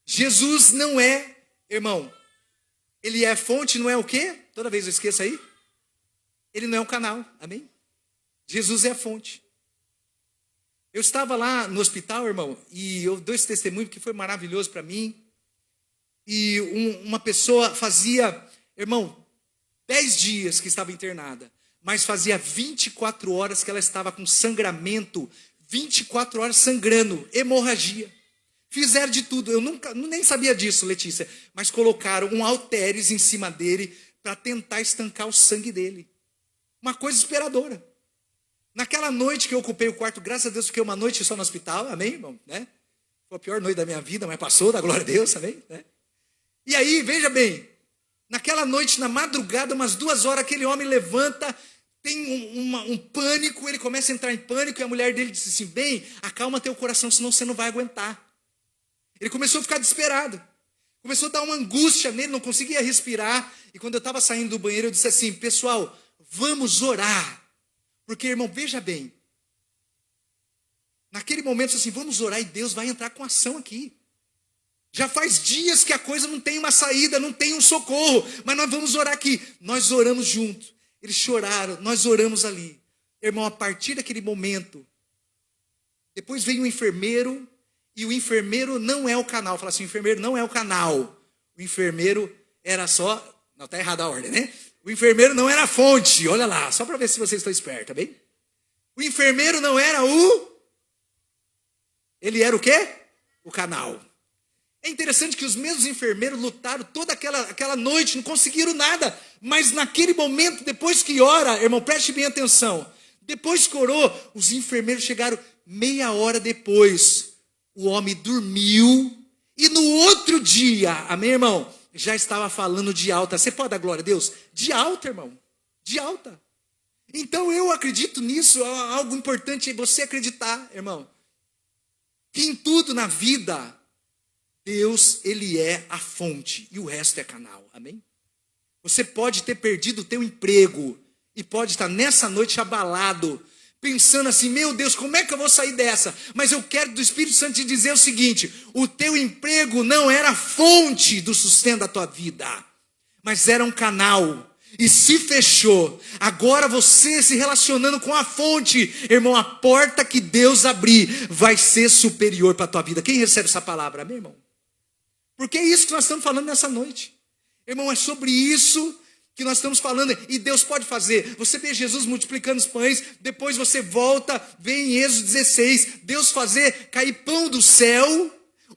Speaker 3: Jesus não é Irmão, ele é fonte, não é o quê? Toda vez eu esqueço aí. Ele não é o canal, amém? Jesus é a fonte. Eu estava lá no hospital, irmão, e eu dou esse testemunho porque foi maravilhoso para mim. E uma pessoa fazia, irmão, 10 dias que estava internada, mas fazia 24 horas que ela estava com sangramento, 24 horas sangrando, hemorragia. Fizeram de tudo, eu nem sabia disso, Letícia, mas colocaram um halteres em cima dele para tentar estancar o sangue dele. Uma coisa desesperadora. Naquela noite que eu ocupei o quarto, graças a Deus, fiquei uma noite só no hospital, amém, irmão? Né? Foi a pior noite da minha vida, mas passou, da glória a Deus, amém? Né? E aí, veja bem, naquela noite, na madrugada, umas 2 horas, aquele homem levanta, tem um pânico, ele começa a entrar em pânico, e a mulher dele disse assim, bem, acalma teu coração, senão você não vai aguentar. Ele começou a ficar desesperado, começou a dar uma angústia nele, não conseguia respirar, e quando eu estava saindo do banheiro, eu disse assim, pessoal, vamos orar, porque, irmão, veja bem, naquele momento, assim, vamos orar, e Deus vai entrar com ação aqui. Já faz dias que a coisa não tem uma saída, não tem um socorro, mas nós vamos orar aqui. Nós oramos juntos. Eles choraram, nós oramos ali. Irmão, a partir daquele momento, depois veio o enfermeiro, e o enfermeiro não é o canal. Fala assim, o enfermeiro não é o canal. O enfermeiro era só... Não, está errada a ordem, né? O enfermeiro não era a fonte, olha lá, só para ver se vocês estão espertos, tá bem? O enfermeiro não era o... Ele era o quê? O canal. É interessante que os mesmos enfermeiros lutaram toda aquela noite, não conseguiram nada. Mas naquele momento, depois que ora, irmão, preste bem atenção. Depois que orou, os enfermeiros chegaram meia hora depois. O homem dormiu. E no outro dia, amém, irmão? Já estava falando de alta. Você pode dar glória a Deus? De alta, irmão. De alta. Então eu acredito nisso. Algo importante é você acreditar, irmão. Que em tudo na vida... Deus, Ele é a fonte e o resto é canal, amém? Você pode ter perdido o teu emprego e pode estar nessa noite abalado, pensando assim, meu Deus, como é que eu vou sair dessa? Mas eu quero do Espírito Santo te dizer o seguinte, o teu emprego não era a fonte do sustento da tua vida, mas era um canal. E se fechou, agora você se relacionando com a fonte, irmão, a porta que Deus abrir vai ser superior para a tua vida. Quem recebe essa palavra, amém, irmão? Porque é isso que nós estamos falando nessa noite. Irmão, é sobre isso que nós estamos falando. E Deus pode fazer. Você vê Jesus multiplicando os pães. Depois você volta, vê em Êxodo 16. Deus fazer cair pão do céu.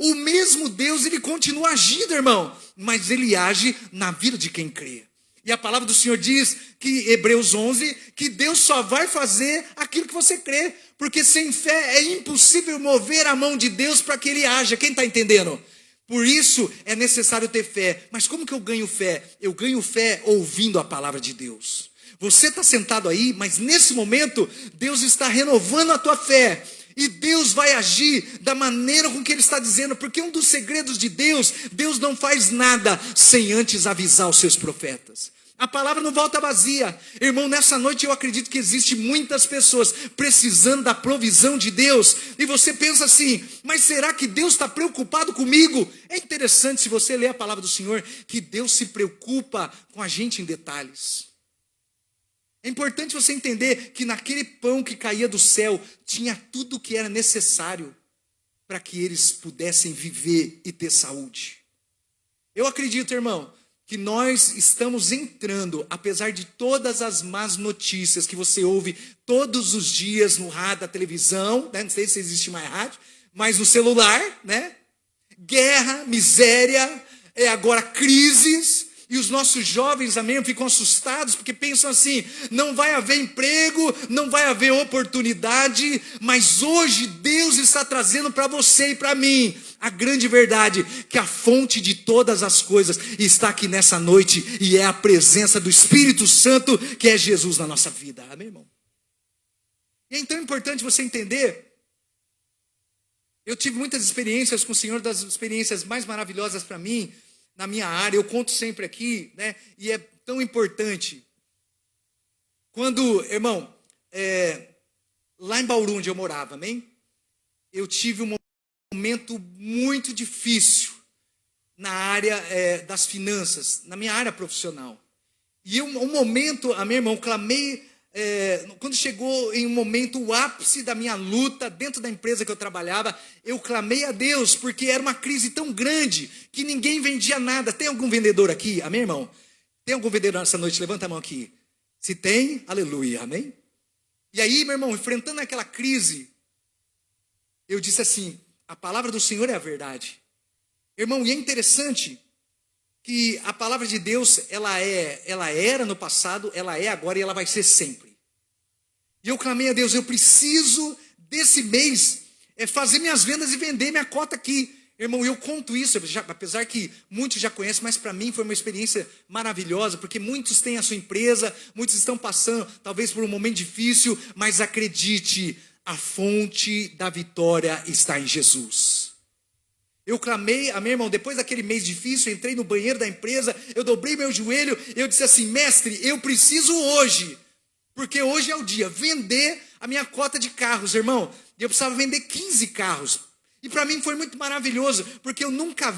Speaker 3: O mesmo Deus, Ele continua agindo, irmão. Mas Ele age na vida de quem crê. E a palavra do Senhor diz, que Hebreus 11, que Deus só vai fazer aquilo que você crê. Porque sem fé é impossível mover a mão de Deus para que Ele haja. Quem está entendendo? Por isso é necessário ter fé. Mas como que eu ganho fé? Eu ganho fé ouvindo a palavra de Deus. Você está sentado aí, mas nesse momento Deus está renovando a tua fé. E Deus vai agir da maneira com que Ele está dizendo. Porque um dos segredos de Deus, Deus não faz nada sem antes avisar os seus profetas. A palavra não volta vazia. Irmão, nessa noite eu acredito que existe muitas pessoas precisando da provisão de Deus. E você pensa assim, mas será que Deus está preocupado comigo? É interessante se você ler a palavra do Senhor, que Deus se preocupa com a gente em detalhes. É importante você entender que naquele pão que caía do céu, tinha tudo o que era necessário para que eles pudessem viver e ter saúde. Eu acredito, irmão, que nós estamos entrando, apesar de todas as más notícias que você ouve todos os dias no rádio, na televisão, né? Não sei se existe mais rádio, mas no celular, né? Guerra, miséria, agora crises, e os nossos jovens, amém, ficam assustados, porque pensam assim, não vai haver emprego, não vai haver oportunidade, mas hoje Deus está trazendo para você e para mim, a grande verdade, que a fonte de todas as coisas está aqui nessa noite, e é a presença do Espírito Santo, que é Jesus na nossa vida, amém, irmão? E é então importante você entender, eu tive muitas experiências com o Senhor, das experiências mais maravilhosas para mim, na minha área, eu conto sempre aqui, né? E é tão importante. Quando, irmão, lá em Bauru, onde eu morava, amém? Eu tive um momento muito difícil na área das finanças, na minha área profissional. E um momento, meu irmão, clamei, quando chegou em um momento, o ápice da minha luta dentro da empresa que eu trabalhava, eu clamei a Deus, porque era uma crise tão grande que ninguém vendia nada. Tem algum vendedor aqui? Amém, irmão? Tem algum vendedor nessa noite? Levanta a mão aqui. Se tem, aleluia, amém? E aí, meu irmão, enfrentando aquela crise, eu disse assim, a palavra do Senhor é a verdade. Irmão, e é interessante que a palavra de Deus, ela era no passado, ela é agora e ela vai ser sempre. E eu clamei a Deus, eu preciso desse mês fazer minhas vendas e vender minha cota aqui. Irmão, eu conto isso, apesar que muitos já conhecem, mas para mim foi uma experiência maravilhosa, porque muitos têm a sua empresa, muitos estão passando talvez por um momento difícil, mas acredite, a fonte da vitória está em Jesus. Eu clamei, meu irmão, depois daquele mês difícil, entrei no banheiro da empresa, eu dobrei meu joelho, eu disse assim, mestre, eu preciso hoje, porque hoje é o dia, vender a minha cota de carros, irmão. Eu precisava vender 15 carros. E para mim foi muito maravilhoso, porque eu nunca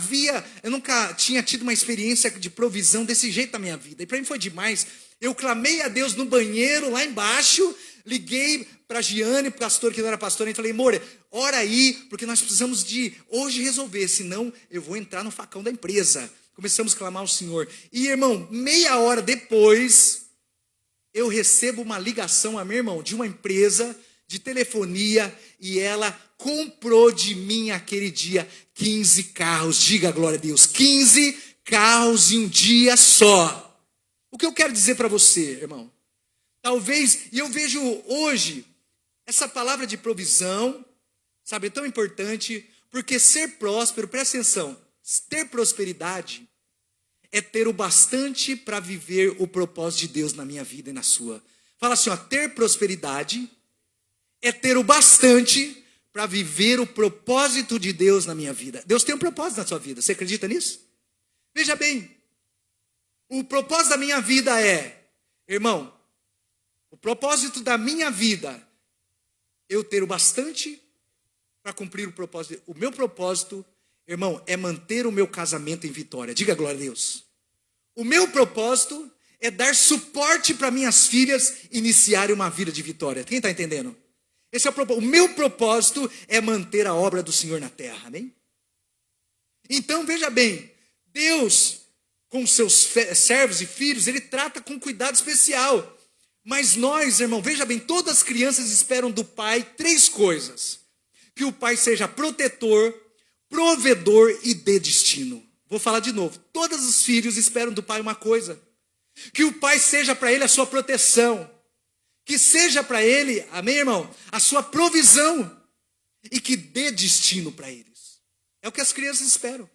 Speaker 3: tinha tido uma experiência de provisão desse jeito na minha vida. E para mim foi demais. Eu clamei a Deus no banheiro, lá embaixo, liguei para a Giane, pastor, que não era pastor, e falei, amor, ora aí, porque nós precisamos de hoje resolver, senão eu vou entrar no facão da empresa. Começamos a clamar ao Senhor. E, irmão, meia hora depois, eu recebo uma ligação, meu irmão, de uma empresa de telefonia, e ela comprou de mim aquele dia 15 carros. Diga a glória a Deus, 15 carros em um dia só. O que eu quero dizer para você, irmão? Talvez, e eu vejo hoje, essa palavra de provisão, sabe, é tão importante, porque ser próspero, presta atenção, ter prosperidade é ter o bastante para viver o propósito de Deus na minha vida e na sua. Fala assim, ó, ter prosperidade é ter o bastante para viver o propósito de Deus na minha vida. Deus tem um propósito na sua vida, você acredita nisso? Veja bem, o propósito da minha vida é, irmão, o propósito da minha vida, eu ter o bastante para cumprir o propósito. O meu propósito, irmão, é manter o meu casamento em vitória. Diga glória a Deus. O meu propósito é dar suporte para minhas filhas iniciarem uma vida de vitória. Quem está entendendo? Esse é o propósito. O meu propósito é manter a obra do Senhor na terra. Amém? Então, veja bem, Deus, com seus servos e filhos, Ele trata com cuidado especial. Mas nós, irmão, veja bem, todas as crianças esperam do pai 3 coisas. Que o pai seja protetor, provedor e dê destino. Vou falar de novo. Todos os filhos esperam do pai uma coisa. Que o pai seja para ele a sua proteção. Que seja para ele, amém, irmão, a sua provisão. E que dê destino para eles. É o que as crianças esperam.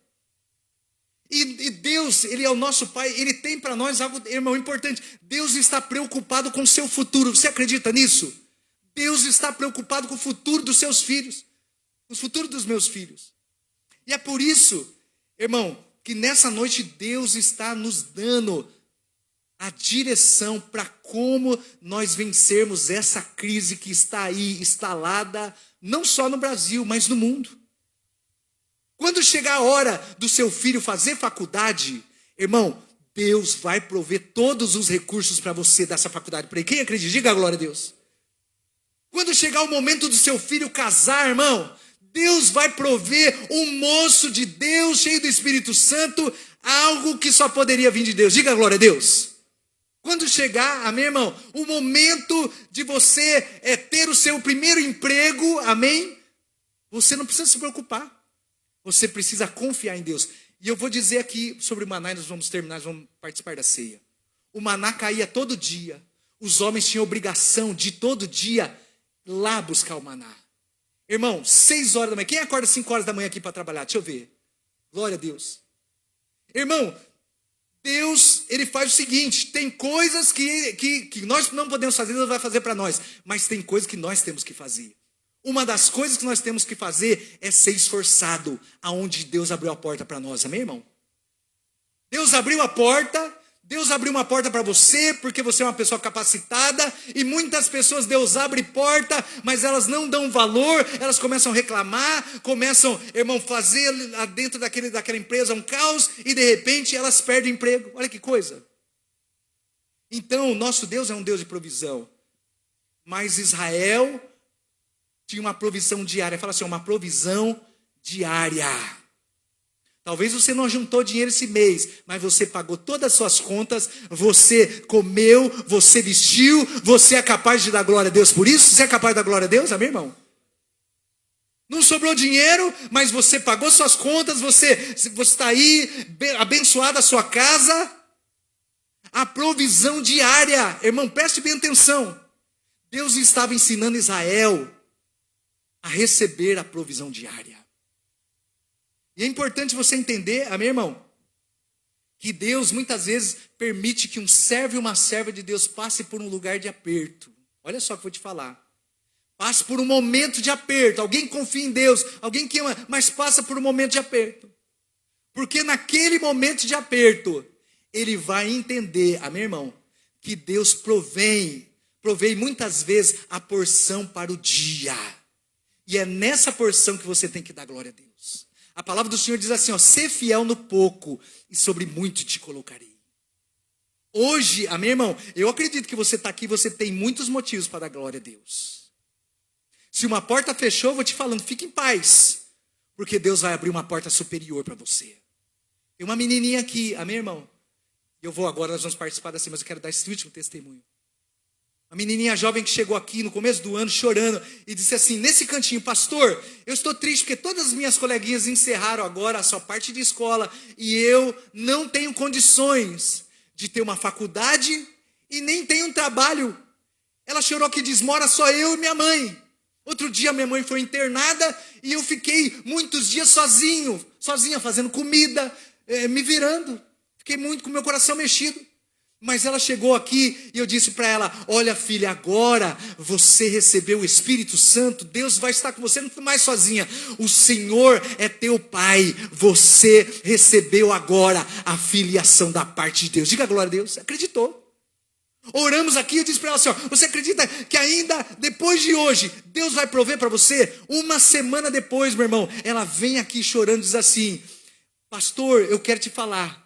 Speaker 3: E Deus, Ele é o nosso Pai, Ele tem para nós algo, irmão, importante. Deus está preocupado com o seu futuro. Você acredita nisso? Deus está preocupado com o futuro dos seus filhos. O futuro dos meus filhos. E é por isso, irmão, que nessa noite Deus está nos dando a direção para como nós vencermos essa crise que está aí instalada, não só no Brasil, mas no mundo. Quando chegar a hora do seu filho fazer faculdade, irmão, Deus vai prover todos os recursos para você dessa faculdade. Para quem acredita, diga a glória a Deus. Quando chegar o momento do seu filho casar, irmão, Deus vai prover um moço de Deus, cheio do Espírito Santo, algo que só poderia vir de Deus. Diga a glória a Deus. Quando chegar, amém, irmão, o momento de você ter o seu primeiro emprego, amém, você não precisa se preocupar. Você precisa confiar em Deus. E eu vou dizer aqui sobre o maná, e nós vamos terminar, nós vamos participar da ceia. O maná caía todo dia. Os homens tinham obrigação de todo dia lá buscar o maná. Irmão, 6 horas da manhã. Quem acorda 5 horas da manhã aqui para trabalhar? Deixa eu ver. Glória a Deus. Irmão, Deus, Ele faz o seguinte. Tem coisas que nós não podemos fazer, Deus vai fazer para nós. Mas tem coisas que nós temos que fazer. Uma das coisas que nós temos que fazer é ser esforçado aonde Deus abriu a porta para nós. Amém, irmão? Deus abriu a porta, Deus abriu uma porta para você, porque você é uma pessoa capacitada, e muitas pessoas Deus abre porta, mas elas não dão valor, elas começam a reclamar, começam, irmão, fazer lá dentro daquela empresa um caos, e de repente elas perdem o emprego. Olha que coisa. Então, o nosso Deus é um Deus de provisão, mas Israel tinha uma provisão diária. Fala assim, uma provisão diária. Talvez você não juntou dinheiro esse mês, mas você pagou todas as suas contas, você comeu, você vestiu, você é capaz de dar glória a Deus por isso? Você é capaz de dar glória a Deus, amém, irmão? Não sobrou dinheiro, mas você pagou suas contas, você está aí, abençoado a sua casa. A provisão diária, irmão, preste bem atenção. Deus estava ensinando Israel a receber a provisão diária. E é importante você entender, amém, irmão? Que Deus muitas vezes permite que um servo e uma serva de Deus passe por um lugar de aperto. Olha só o que eu vou te falar. Passe por um momento de aperto. Alguém confia em Deus, alguém que ama, mas passa por um momento de aperto. Porque naquele momento de aperto, ele vai entender, amém, irmão? Que Deus provém muitas vezes a porção para o dia. E é nessa porção que você tem que dar glória a Deus. A palavra do Senhor diz assim, ó, ser fiel no pouco e sobre muito te colocarei. Hoje, amém, irmão? Eu acredito que você está aqui, você tem muitos motivos para dar glória a Deus. Se uma porta fechou, eu vou te falando, fique em paz, porque Deus vai abrir uma porta superior para você. Tem uma menininha aqui, amém, irmão? Eu vou agora, nós vamos participar dessa, mas eu quero dar esse último testemunho. A menininha jovem que chegou aqui no começo do ano chorando e disse assim, nesse cantinho, pastor, eu estou triste porque todas as minhas coleguinhas encerraram agora a sua parte de escola e eu não tenho condições de ter uma faculdade e nem tenho um trabalho. Ela chorou que diz, mora só eu e minha mãe. Outro dia minha mãe foi internada e eu fiquei muitos dias sozinha fazendo comida, me virando. Fiquei muito com meu coração mexido. Mas ela chegou aqui e eu disse para ela, olha filha, agora você recebeu o Espírito Santo, Deus vai estar com você, não mais sozinha. O Senhor é teu Pai, você recebeu agora a filiação da parte de Deus. Diga glória a Deus, acreditou. Oramos aqui, eu disse para ela assim, ó, você acredita que ainda depois de hoje, Deus vai prover para você? Uma semana depois, meu irmão, ela vem aqui chorando e diz assim, pastor, eu quero te falar.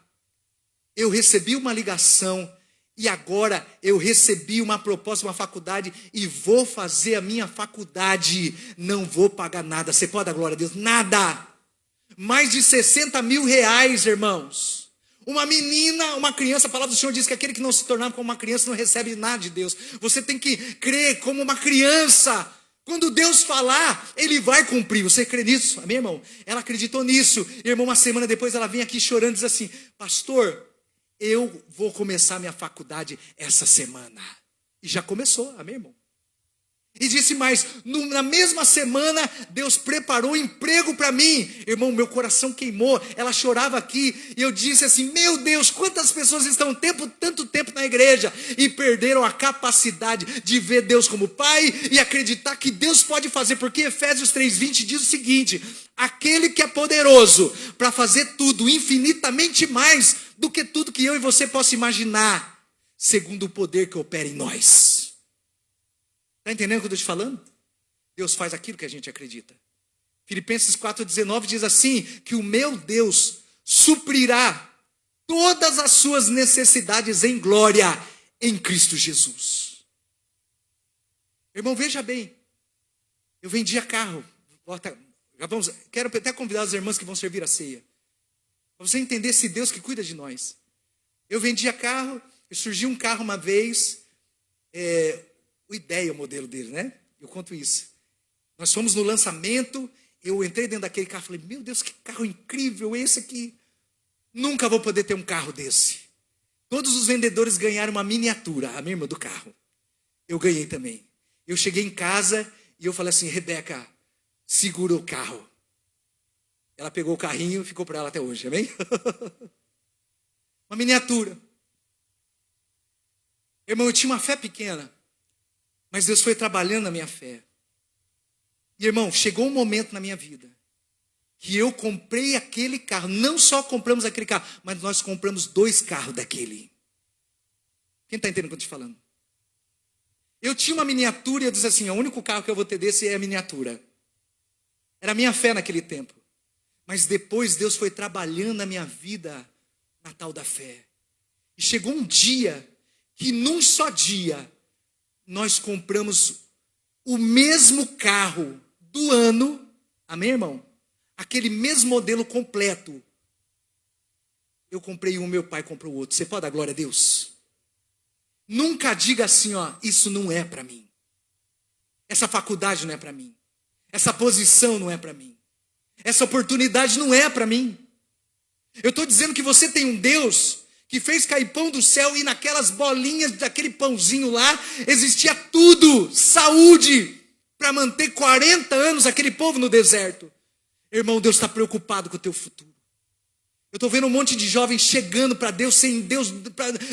Speaker 3: Eu recebi uma ligação e agora eu recebi uma proposta, uma faculdade e vou fazer a minha faculdade. Não vou pagar nada. Você pode dar glória a Deus? Nada. Mais de 60 mil reais, irmãos. Uma menina, uma criança, a palavra do Senhor diz que aquele que não se tornar como uma criança não recebe nada de Deus. Você tem que crer como uma criança. Quando Deus falar, Ele vai cumprir. Você crê nisso? Amém, irmão? Ela acreditou nisso. E, irmão, uma semana depois ela vem aqui chorando e diz assim, pastor, eu vou começar minha faculdade essa semana. E já começou, amém, irmão? E disse mais, na mesma semana, Deus preparou um emprego para mim. Irmão, meu coração queimou, ela chorava aqui. E eu disse assim, meu Deus, quantas pessoas estão tanto tempo na igreja e perderam a capacidade de ver Deus como Pai e acreditar que Deus pode fazer. Porque Efésios 3:20 diz o seguinte, aquele que é poderoso para fazer tudo infinitamente mais do que tudo que eu e você possa imaginar, segundo o poder que opera em nós. Está entendendo o que eu estou te falando? Deus faz aquilo que a gente acredita. Filipenses 4:19 diz assim, que o meu Deus suprirá todas as suas necessidades em glória em Cristo Jesus. Irmão, veja bem, eu vendia carro, quero até convidar as irmãs que vão servir a ceia, para você entender esse Deus que cuida de nós. Eu vendia carro, surgiu um carro uma vez, o ideia, o modelo dele, né? Eu conto isso. Nós fomos no lançamento, eu entrei dentro daquele carro e falei, meu Deus, que carro incrível esse aqui. Nunca vou poder ter um carro desse. Todos os vendedores ganharam uma miniatura, a minha irmã, do carro. Eu ganhei também. Eu cheguei em casa e eu falei assim, Rebeca, segura o carro. Ela pegou o carrinho e ficou para ela até hoje, amém? Uma miniatura. Irmão, eu tinha uma fé pequena. Mas Deus foi trabalhando na minha fé. E, irmão, chegou um momento na minha vida que eu comprei aquele carro. Não só compramos aquele carro, mas nós compramos 2 carros daquele. Quem está entendendo o que eu estou te falando? Eu tinha uma miniatura e eu disse assim, o único carro que eu vou ter desse é a miniatura. Era a minha fé naquele tempo. Mas depois Deus foi trabalhando na minha vida na tal da fé. E chegou um dia que num só dia nós compramos o mesmo carro do ano. Amém, irmão? Aquele mesmo modelo completo. Eu comprei um, meu pai comprou o outro. Você pode dar glória a Deus? Nunca diga assim, isso não é para mim. Essa faculdade não é para mim. Essa posição não é para mim. Essa oportunidade não é para mim. Eu estou dizendo que você tem um Deus que fez cair pão do céu e naquelas bolinhas daquele pãozinho lá existia tudo, saúde, para manter 40 anos aquele povo no deserto. Irmão, Deus está preocupado com o teu futuro. Eu estou vendo um monte de jovens chegando para Deus sem Deus,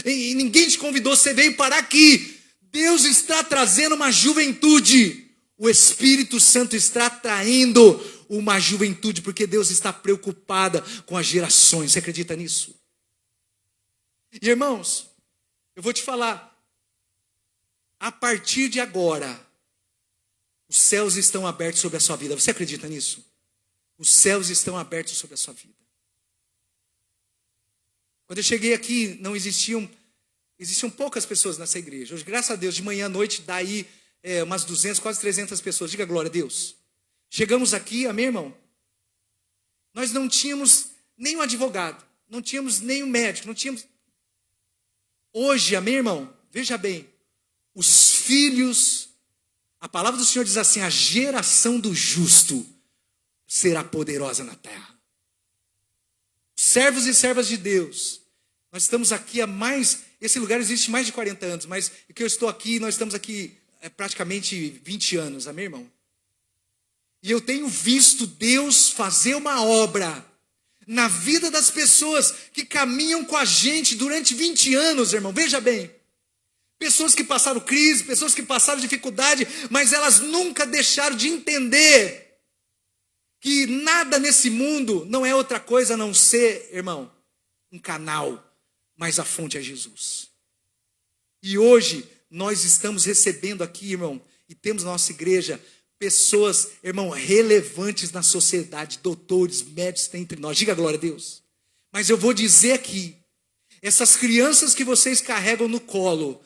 Speaker 3: e ninguém te convidou, você veio parar aqui. Deus está trazendo uma juventude. O Espírito Santo está traindo uma juventude, porque Deus está preocupada com as gerações. Você acredita nisso? E irmãos, eu vou te falar, a partir de agora, os céus estão abertos sobre a sua vida. Você acredita nisso? Os céus estão abertos sobre a sua vida. Quando eu cheguei aqui, existiam poucas pessoas nessa igreja. Hoje, graças a Deus, de manhã à noite, daí umas 200, quase 300 pessoas. Diga glória a Deus. Chegamos aqui, amém, irmão? Nós não tínhamos nenhum advogado, não tínhamos nenhum médico, não tínhamos... Hoje, amém, irmão? Veja bem, os filhos, a palavra do Senhor diz assim, a geração do justo será poderosa na terra. Servos e servas de Deus, nós estamos aqui esse lugar existe mais de 40 anos, mas o que eu estou aqui, nós estamos aqui praticamente 20 anos, amém, irmão? E eu tenho visto Deus fazer uma obra na vida das pessoas que caminham com a gente durante 20 anos, irmão, veja bem. Pessoas que passaram crise, pessoas que passaram dificuldade, mas elas nunca deixaram de entender que nada nesse mundo não é outra coisa a não ser, irmão, um canal, mas a fonte é Jesus. E hoje nós estamos recebendo aqui, irmão, e temos na nossa igreja pessoas, irmão, relevantes na sociedade, doutores, médicos tem entre nós. Diga glória a Deus. Mas eu vou dizer aqui, essas crianças que vocês carregam no colo,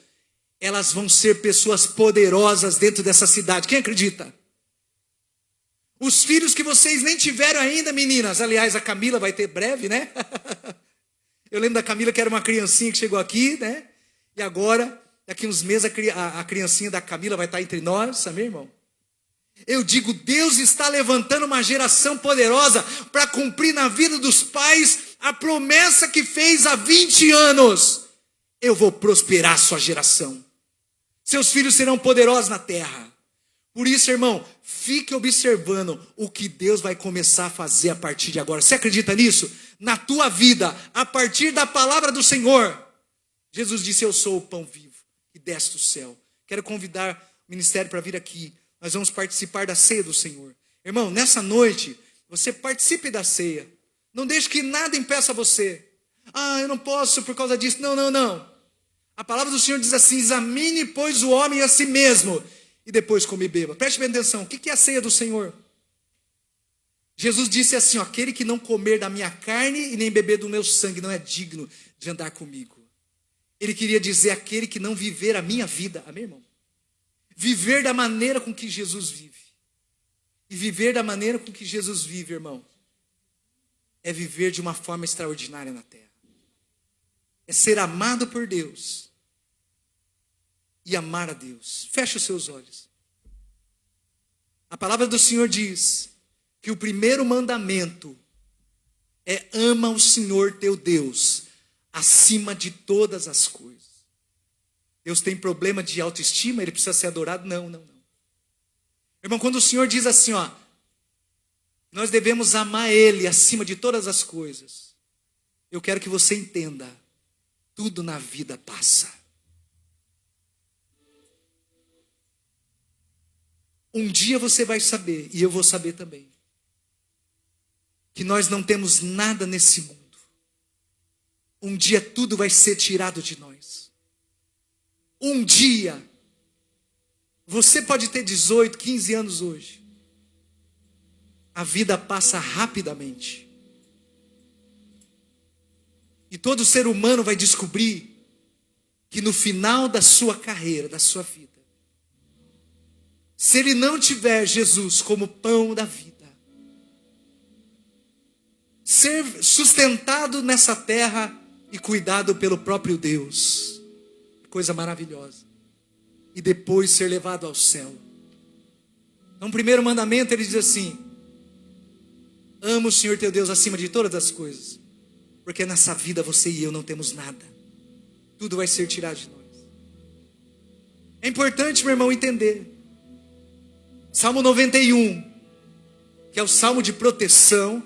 Speaker 3: elas vão ser pessoas poderosas dentro dessa cidade. Quem acredita? Os filhos que vocês nem tiveram ainda, meninas. Aliás, a Camila vai ter breve, né? Eu lembro da Camila, que era uma criancinha que chegou aqui, né? E agora, daqui uns meses, a criancinha da Camila vai estar entre nós, sabe, irmão? Eu digo, Deus está levantando uma geração poderosa para cumprir na vida dos pais a promessa que fez há 20 anos. Eu vou prosperar a sua geração. Seus filhos serão poderosos na terra. Por isso, irmão, fique observando o que Deus vai começar a fazer a partir de agora. Você acredita nisso? Na tua vida, a partir da palavra do Senhor. Jesus disse, eu sou o pão vivo que desce do céu. Quero convidar o ministério para vir aqui. Nós vamos participar da ceia do Senhor. Irmão, nessa noite, você participe da ceia. Não deixe que nada impeça você. Eu não posso por causa disso. Não. A palavra do Senhor diz assim, examine, pois, o homem a si mesmo, e depois come e beba. Preste bem atenção, o que é a ceia do Senhor? Jesus disse assim, aquele que não comer da minha carne e nem beber do meu sangue não é digno de andar comigo. Ele queria dizer aquele que não viver a minha vida. Amém, irmão? Viver da maneira com que Jesus vive. E viver da maneira com que Jesus vive, irmão, é viver de uma forma extraordinária na terra. É ser amado por Deus e amar a Deus. Feche os seus olhos. A palavra do Senhor diz que o primeiro mandamento é ama o Senhor teu Deus acima de todas as coisas. Deus tem problema de autoestima, ele precisa ser adorado? Não. Irmão, quando o Senhor diz assim, nós devemos amar ele acima de todas as coisas, eu quero que você entenda, tudo na vida passa. Um dia você vai saber, e eu vou saber também, que nós não temos nada nesse mundo. Um dia tudo vai ser tirado de nós. Um dia, você pode ter 18, 15 anos hoje. A vida passa rapidamente. E todo ser humano vai descobrir que no final da sua carreira, da sua vida, se ele não tiver Jesus como pão da vida, ser sustentado nessa terra e cuidado pelo próprio Deus, coisa maravilhosa, e depois ser levado ao céu. Então, o primeiro mandamento, ele diz assim: ama o Senhor teu Deus acima de todas as coisas, porque nessa vida você e eu não temos nada, tudo vai ser tirado de nós. É importante, meu irmão, entender. Salmo 91, que é o salmo de proteção,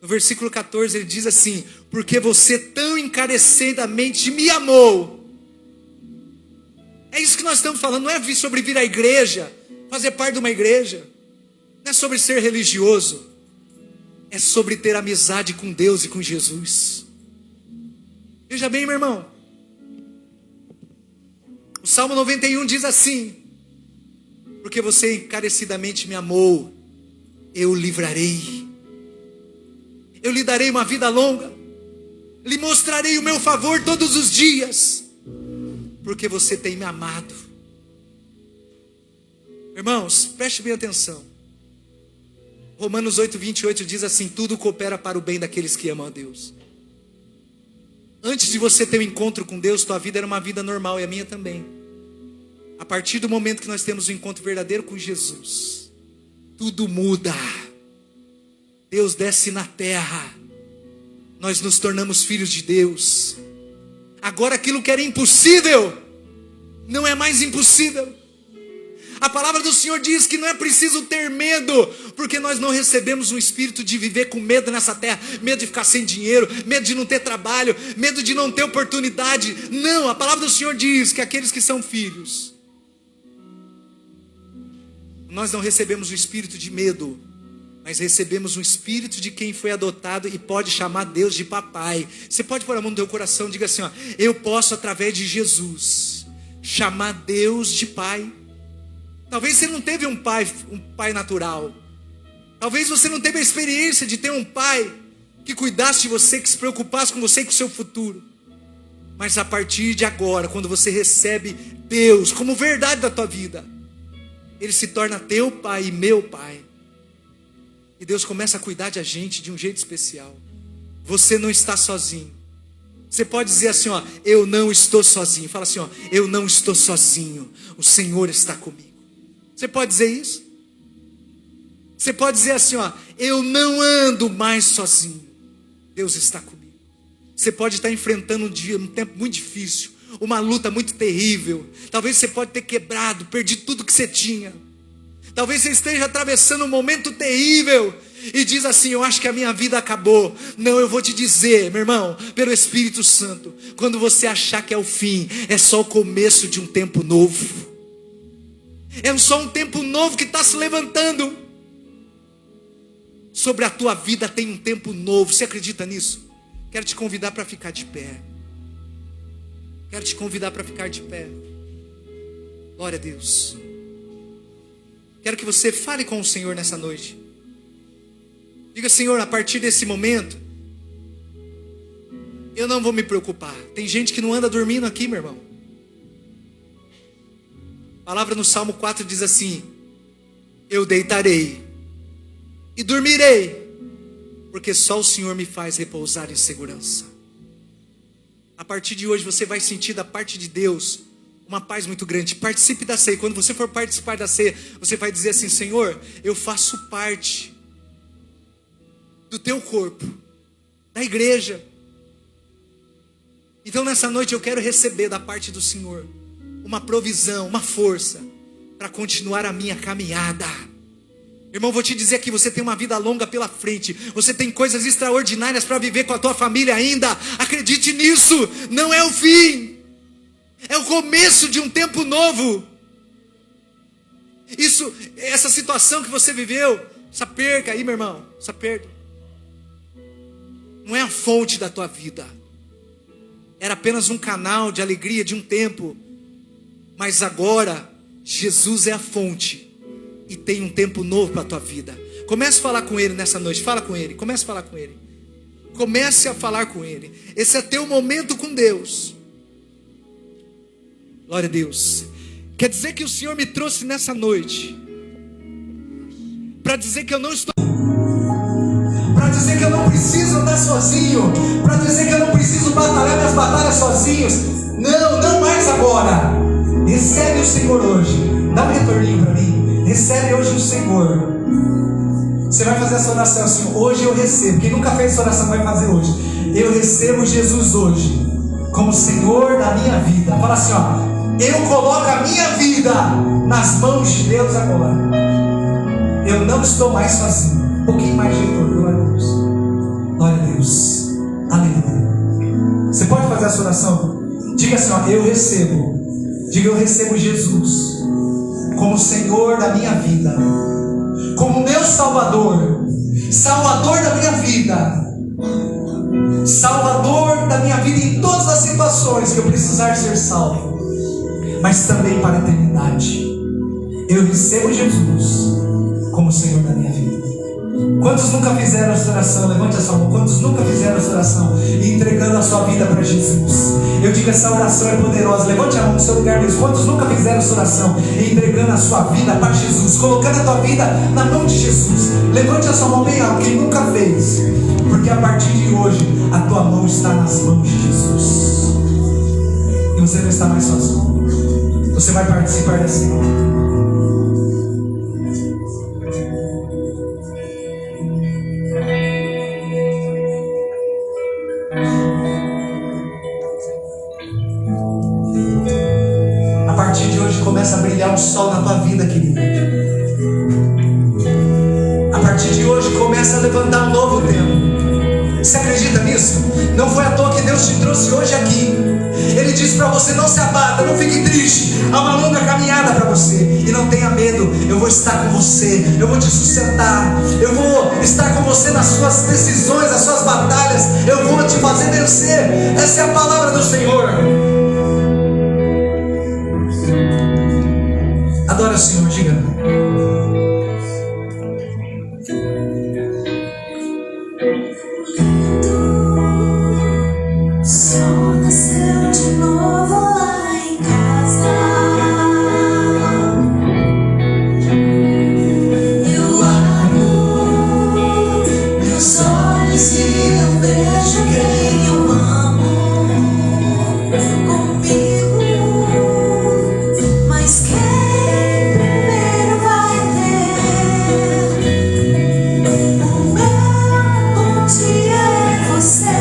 Speaker 3: no versículo 14 ele diz assim: porque você tão encarecidamente me amou. É isso que nós estamos falando, não é sobre vir à igreja, fazer parte de uma igreja, não é sobre ser religioso, é sobre ter amizade com Deus e com Jesus. Veja bem, meu irmão, o Salmo 91 diz assim: porque você encarecidamente me amou, eu o livrarei, eu lhe darei uma vida longa, lhe mostrarei o meu favor todos os dias, porque você tem me amado. Irmãos, preste bem atenção. Romanos 8:28 diz assim: tudo coopera para o bem daqueles que amam a Deus. Antes de você ter um encontro com Deus, tua vida era uma vida normal, e a minha também. A partir do momento que nós temos um encontro verdadeiro com Jesus, tudo muda. Deus desce na terra, nós nos tornamos filhos de Deus. Agora aquilo que era impossível, não é mais impossível. A palavra do Senhor diz que não é preciso ter medo, porque nós não recebemos um espírito de viver com medo nessa terra, medo de ficar sem dinheiro, medo de não ter trabalho, medo de não ter oportunidade. Não, a palavra do Senhor diz que aqueles que são filhos, nós não recebemos um espírito de medo, mas recebemos um espírito de quem foi adotado e pode chamar Deus de papai. Você pode pôr a mão no teu coração e diga assim: ó, eu posso, através de Jesus, chamar Deus de pai. Talvez você não teve um pai natural. Talvez você não teve a experiência de ter um pai que cuidasse de você, que se preocupasse com você e com o seu futuro. Mas a partir de agora, quando você recebe Deus como verdade da tua vida, Ele se torna teu pai e meu pai. E Deus começa a cuidar de a gente de um jeito especial. Você não está sozinho. Você pode dizer assim, ó, eu não estou sozinho. Fala assim, ó, eu não estou sozinho. O Senhor está comigo. Você pode dizer isso? Você pode dizer assim, ó, eu não ando mais sozinho. Deus está comigo. Você pode estar enfrentando um tempo muito difícil, uma luta muito terrível. Talvez você pode ter quebrado, perdido tudo que você tinha. Talvez você esteja atravessando um momento terrível e diz assim, eu acho que a minha vida acabou. Não, eu vou te dizer, meu irmão, pelo Espírito Santo, quando você achar que é o fim, é só o começo de um tempo novo. É só um tempo novo que está se levantando. Sobre a tua vida tem um tempo novo. Você acredita nisso? Quero te convidar para ficar de pé. Quero te convidar para ficar de pé. Glória a Deus. Quero que você fale com o Senhor nessa noite. Diga, Senhor, a partir desse momento, eu não vou me preocupar. Tem gente que não anda dormindo aqui, meu irmão. A palavra no Salmo 4 diz assim, eu deitarei e dormirei, porque só o Senhor me faz repousar em segurança. A partir de hoje você vai sentir da parte de Deus uma paz muito grande. Participe da ceia. Quando você for participar da ceia, você vai dizer assim, Senhor, eu faço parte do teu corpo, da igreja. Então nessa noite eu quero receber da parte do Senhor uma provisão, uma força para continuar a minha caminhada. Irmão, vou te dizer que você tem uma vida longa pela frente. Você tem coisas extraordinárias para viver com a tua família ainda. Acredite nisso, não é o fim. É o começo de um tempo novo. Essa situação que você viveu, essa perca aí, meu irmão, essa perda, não é a fonte da tua vida. era apenas um canal de alegria de um tempo, mas agora Jesus é a fonte e tem um tempo novo para a tua vida. Comece a falar com Ele nessa noite, fala com Ele, comece a falar com Ele. Comece a falar com Ele. Esse é teu momento com Deus. Glória a Deus. Quer dizer que o Senhor me trouxe nessa noite para dizer que eu não estou,
Speaker 1: para dizer que eu não preciso andar sozinho, para dizer que eu não preciso batalhar minhas batalhas sozinhos. Não mais agora. Recebe o Senhor hoje. Dá um retorninho para mim. Recebe hoje o Senhor. Você vai fazer essa oração assim: hoje eu recebo. Quem nunca fez essa oração vai fazer hoje. Eu recebo Jesus hoje como Senhor da minha vida. Fala assim, ó: eu coloco a minha vida nas mãos de Deus agora. Eu não estou mais sozinho. Um pouquinho mais de retorno. Glória a Deus. Glória a Deus. Aleluia. Você pode fazer essa oração? Diga assim, ó: eu recebo. Diga: eu recebo Jesus como Senhor da minha vida, como meu Salvador, Salvador da minha vida, Salvador da minha vida em todas as situações que eu precisar ser salvo, mas também para a eternidade. Eu recebo Jesus como Senhor da minha vida. Quantos nunca fizeram essa oração? Levante a sua mão. Quantos nunca fizeram essa oração entregando a sua vida para Jesus? Eu digo: essa oração é poderosa. Levante a mão no seu lugar mesmo. Quantos nunca fizeram essa oração entregando a sua vida para Jesus, colocando a tua vida na mão de Jesus? Levante a sua mão bem alto. Quem nunca fez? Porque a partir de hoje a tua mão está nas mãos de Jesus e você não está mais sozinho. Você vai participar dessa obra. Começa a brilhar o sol na tua vida, querido. A partir de hoje começa a levantar um novo tempo. Você acredita nisso? Não foi à toa que Deus te trouxe hoje aqui. Ele disse para você: não se abata, não fique triste. Há uma longa caminhada para você. E não tenha medo, eu vou estar com você. Eu vou te sustentar. Eu vou estar com você nas suas decisões, nas suas batalhas. Eu vou te fazer vencer. Essa é a palavra do Senhor. Adora o Senhor, diga.
Speaker 2: Sol nasceu de novo lá em casa. Eu abro meus olhos e eu vejo quem eu amo comigo. Mas quem primeiro vai ter o meu bom dia é você.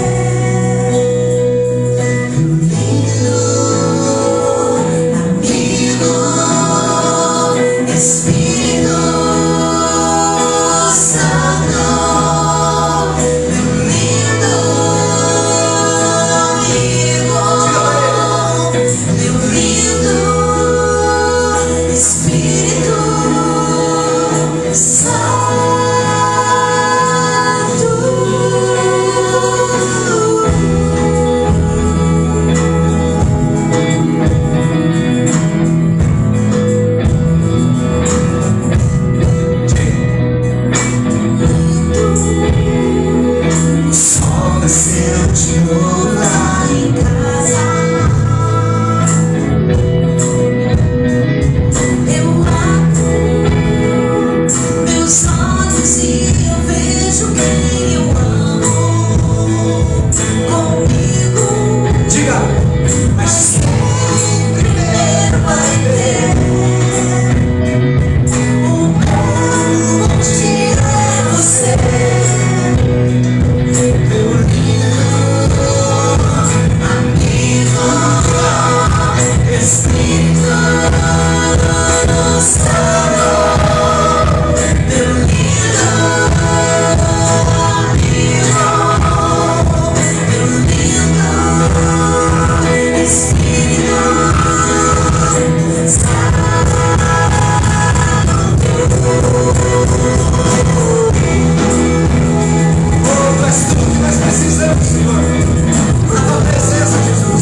Speaker 1: Nós precisamos, Senhor, da tua presença, Jesus.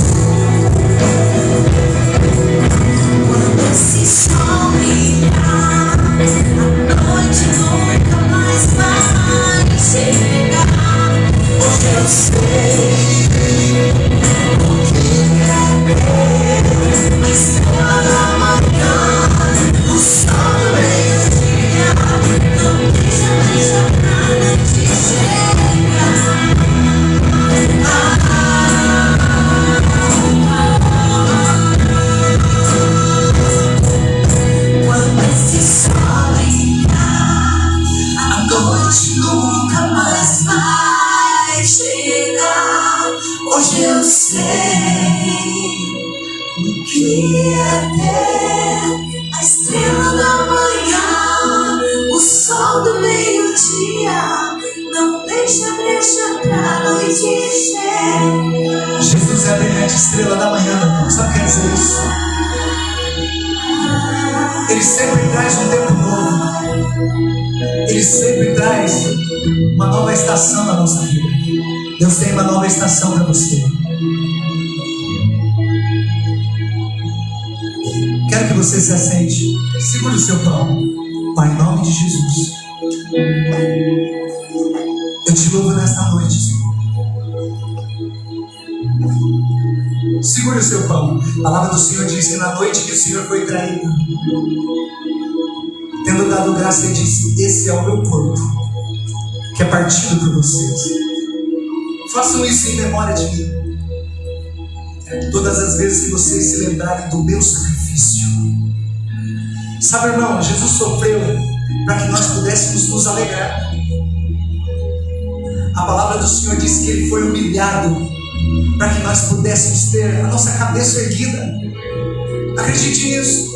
Speaker 2: e até a estrela da manhã, o sol do meio-dia, não deixa brecha pra noite cheia.
Speaker 1: Jesus é a brilhante estrela da manhã, meu irmão. Sabe o que quer dizer isso? Ele sempre traz um tempo novo. Ele sempre traz uma nova estação na nossa vida. Deus tem uma nova estação para você. Quero que você se assente. Segure o seu pão. Pai, em nome de Jesus, eu te louvo nesta noite, Senhor. Segure o seu pão. A palavra do Senhor diz que na noite que o Senhor foi traído, tendo dado graça, Ele disse: esse é o meu corpo, que é partido por vocês. Façam isso em memória de mim. Todas as vezes que vocês se lembrarem do meu sacrifício. Sabe, irmão, Jesus sofreu para que nós pudéssemos nos alegrar. A palavra do Senhor diz que Ele foi humilhado para que nós pudéssemos ter a nossa cabeça erguida. Acredite nisso.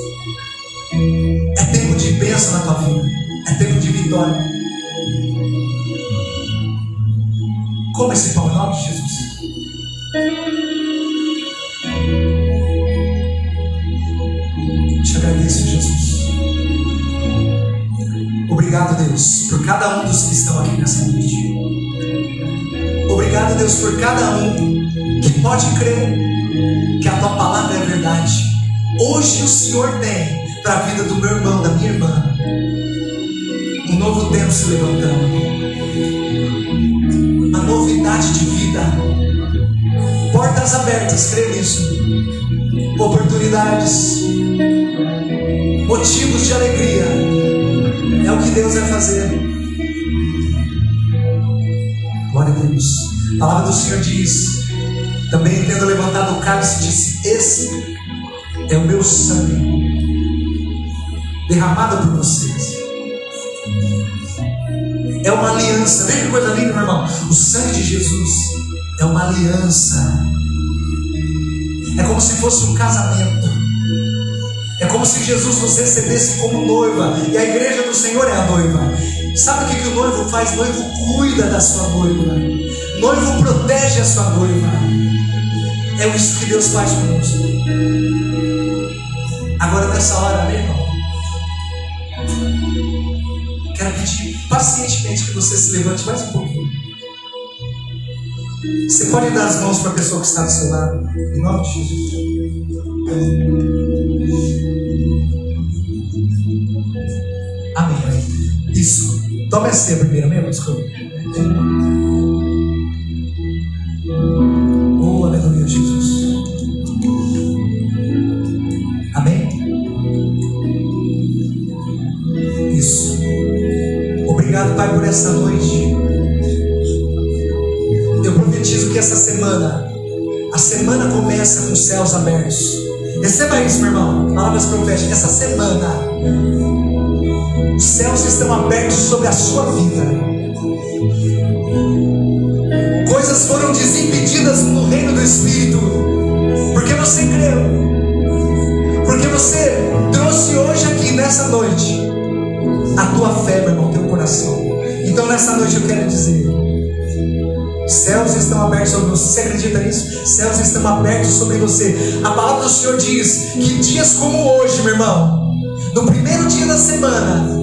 Speaker 1: É tempo de bênção na tua vida. É tempo de vitória. Coma esse pão em nome de Jesus. Te agradeço, Jesus. Obrigado, Deus, por cada um dos que estão aqui nessa noite. Obrigado, Deus, por cada um que pode crer que a tua palavra é verdade. Hoje o Senhor tem para a vida do meu irmão, da minha irmã, um novo tempo se levantando, uma novidade de vida, portas abertas, crê nisso, oportunidades, motivos de alegria, é o que Deus vai fazer. Glória a Deus. A palavra do Senhor diz, também tendo levantado o cálice, disse: esse é o meu sangue derramado por vocês. É uma aliança. Veja que coisa linda, meu irmão. O sangue de Jesus é uma aliança. É como se fosse um casamento. É como se Jesus nos recebesse como noiva. E a igreja do Senhor é a noiva. Sabe o que o noivo faz? O noivo cuida da sua noiva. O noivo protege a sua noiva. É isso que Deus faz conosco. Agora nessa hora, meu irmão, quero pedir pacientemente que você se levante mais um pouquinho. Você pode dar as mãos para a pessoa que está do seu lado, em nome de Jesus. Amém. Isso. Toma essa primeiro mesmo, desculpa. Oh, aleluia, Jesus. Amém? Isso. Obrigado, Pai, por essa noite. Eu profetizo que essa semana, a semana começa com os céus abertos. Receba isso, meu irmão. Palavras proféticas. Essa semana, os céus estão abertos sobre a sua vida. Coisas foram desimpedidas no reino do Espírito, porque você creu, porque você trouxe hoje aqui, nessa noite, a tua fé, meu irmão, teu coração. Então nessa noite eu quero dizer: céus estão abertos sobre você. Você acredita nisso? Céus estão abertos sobre você. A palavra do Senhor diz que dias como hoje, meu irmão, no primeiro dia da semana,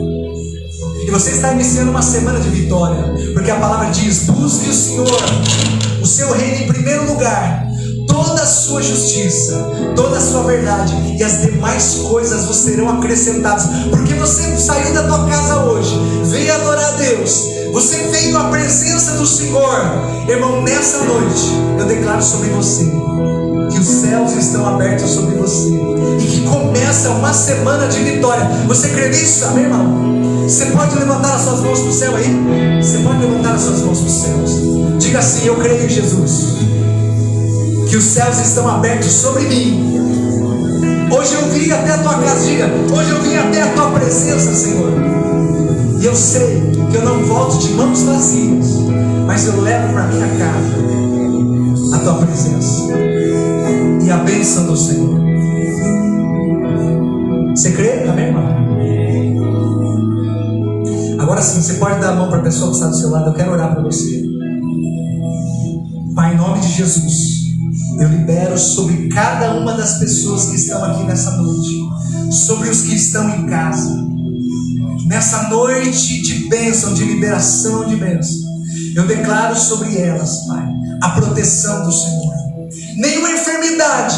Speaker 1: e você está iniciando uma semana de vitória, porque a palavra diz: busque o Senhor, o seu reino em primeiro lugar, toda a sua justiça, toda a sua verdade, e as demais coisas vos serão acrescentadas. Porque você saiu da tua casa hoje, veio adorar a Deus, você veio à presença do Senhor. Irmão, nessa noite eu declaro sobre você que os céus estão abertos sobre você e que começa uma semana de vitória. Você crê nisso, amém, irmão? Você pode levantar as suas mãos para o céu aí? Você pode levantar as suas mãos para os céus. Diga assim: eu creio em Jesus, que os céus estão abertos sobre mim. Hoje eu vim até a tua casa. Diga: hoje eu vim até a tua presença, Senhor. E eu sei que eu não volto de mãos vazias, mas eu levo para minha casa a tua presença e a bênção do Senhor. mão para a pessoa que está do seu lado, eu quero orar para você. Pai, em nome de Jesus, eu libero sobre cada uma das pessoas que estão aqui nessa noite, sobre os que estão em casa, nessa noite de bênção, de liberação de bênção, eu declaro sobre elas, Pai, a proteção do Senhor. Nenhuma enfermidade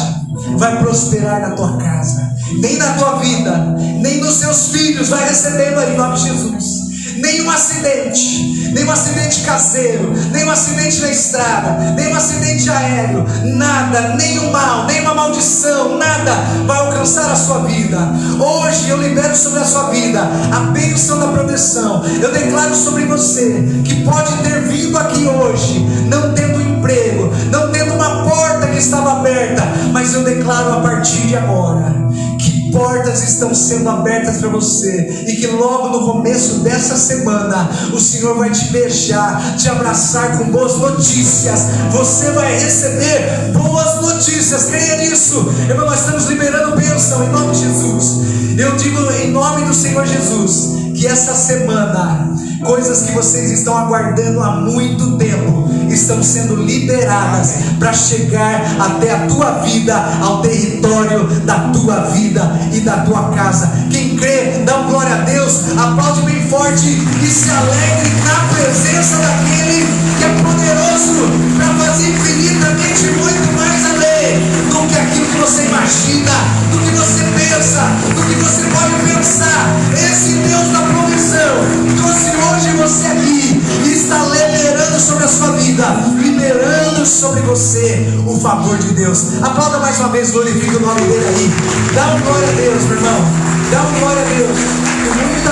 Speaker 1: vai prosperar na tua casa, nem na tua vida, nem nos seus filhos vai recebendo aí, em nome de Jesus. Nenhum acidente caseiro, nenhum acidente na estrada, nenhum acidente aéreo, nada, nenhum mal, nenhuma maldição, nada vai alcançar a sua vida. Hoje eu libero sobre a sua vida a bênção da proteção. Eu declaro sobre você que pode ter vindo aqui hoje, não tendo emprego, não tendo uma porta que estava aberta, mas eu declaro a partir de agora que portas estão sendo abertas para você, e que logo no começo dessa semana o Senhor vai te beijar, te abraçar com boas notícias. Você vai receber boas notícias, creia nisso, irmão. Nós estamos liberando bênção em nome de Jesus. Eu digo em nome do Senhor Jesus que essa semana coisas que vocês estão aguardando há muito tempo estão sendo liberadas para chegar até a tua vida, ao território da tua vida e da tua casa. Quem crê, dá glória a Deus, aplaude bem forte e se alegre na presença daquele que é poderoso para fazer infinitamente muito mais além do que aquilo que você imagina, do que você pensa, do que você pode pensar. Esse Deus da provisão trouxe hoje você aqui e está liberando sobre a sua vida, liberando sobre você o favor de Deus. Aplauda mais uma vez, glorifique o nome dele aí. Dá um glória a Deus, meu irmão. Dá um glória a Deus. Com muita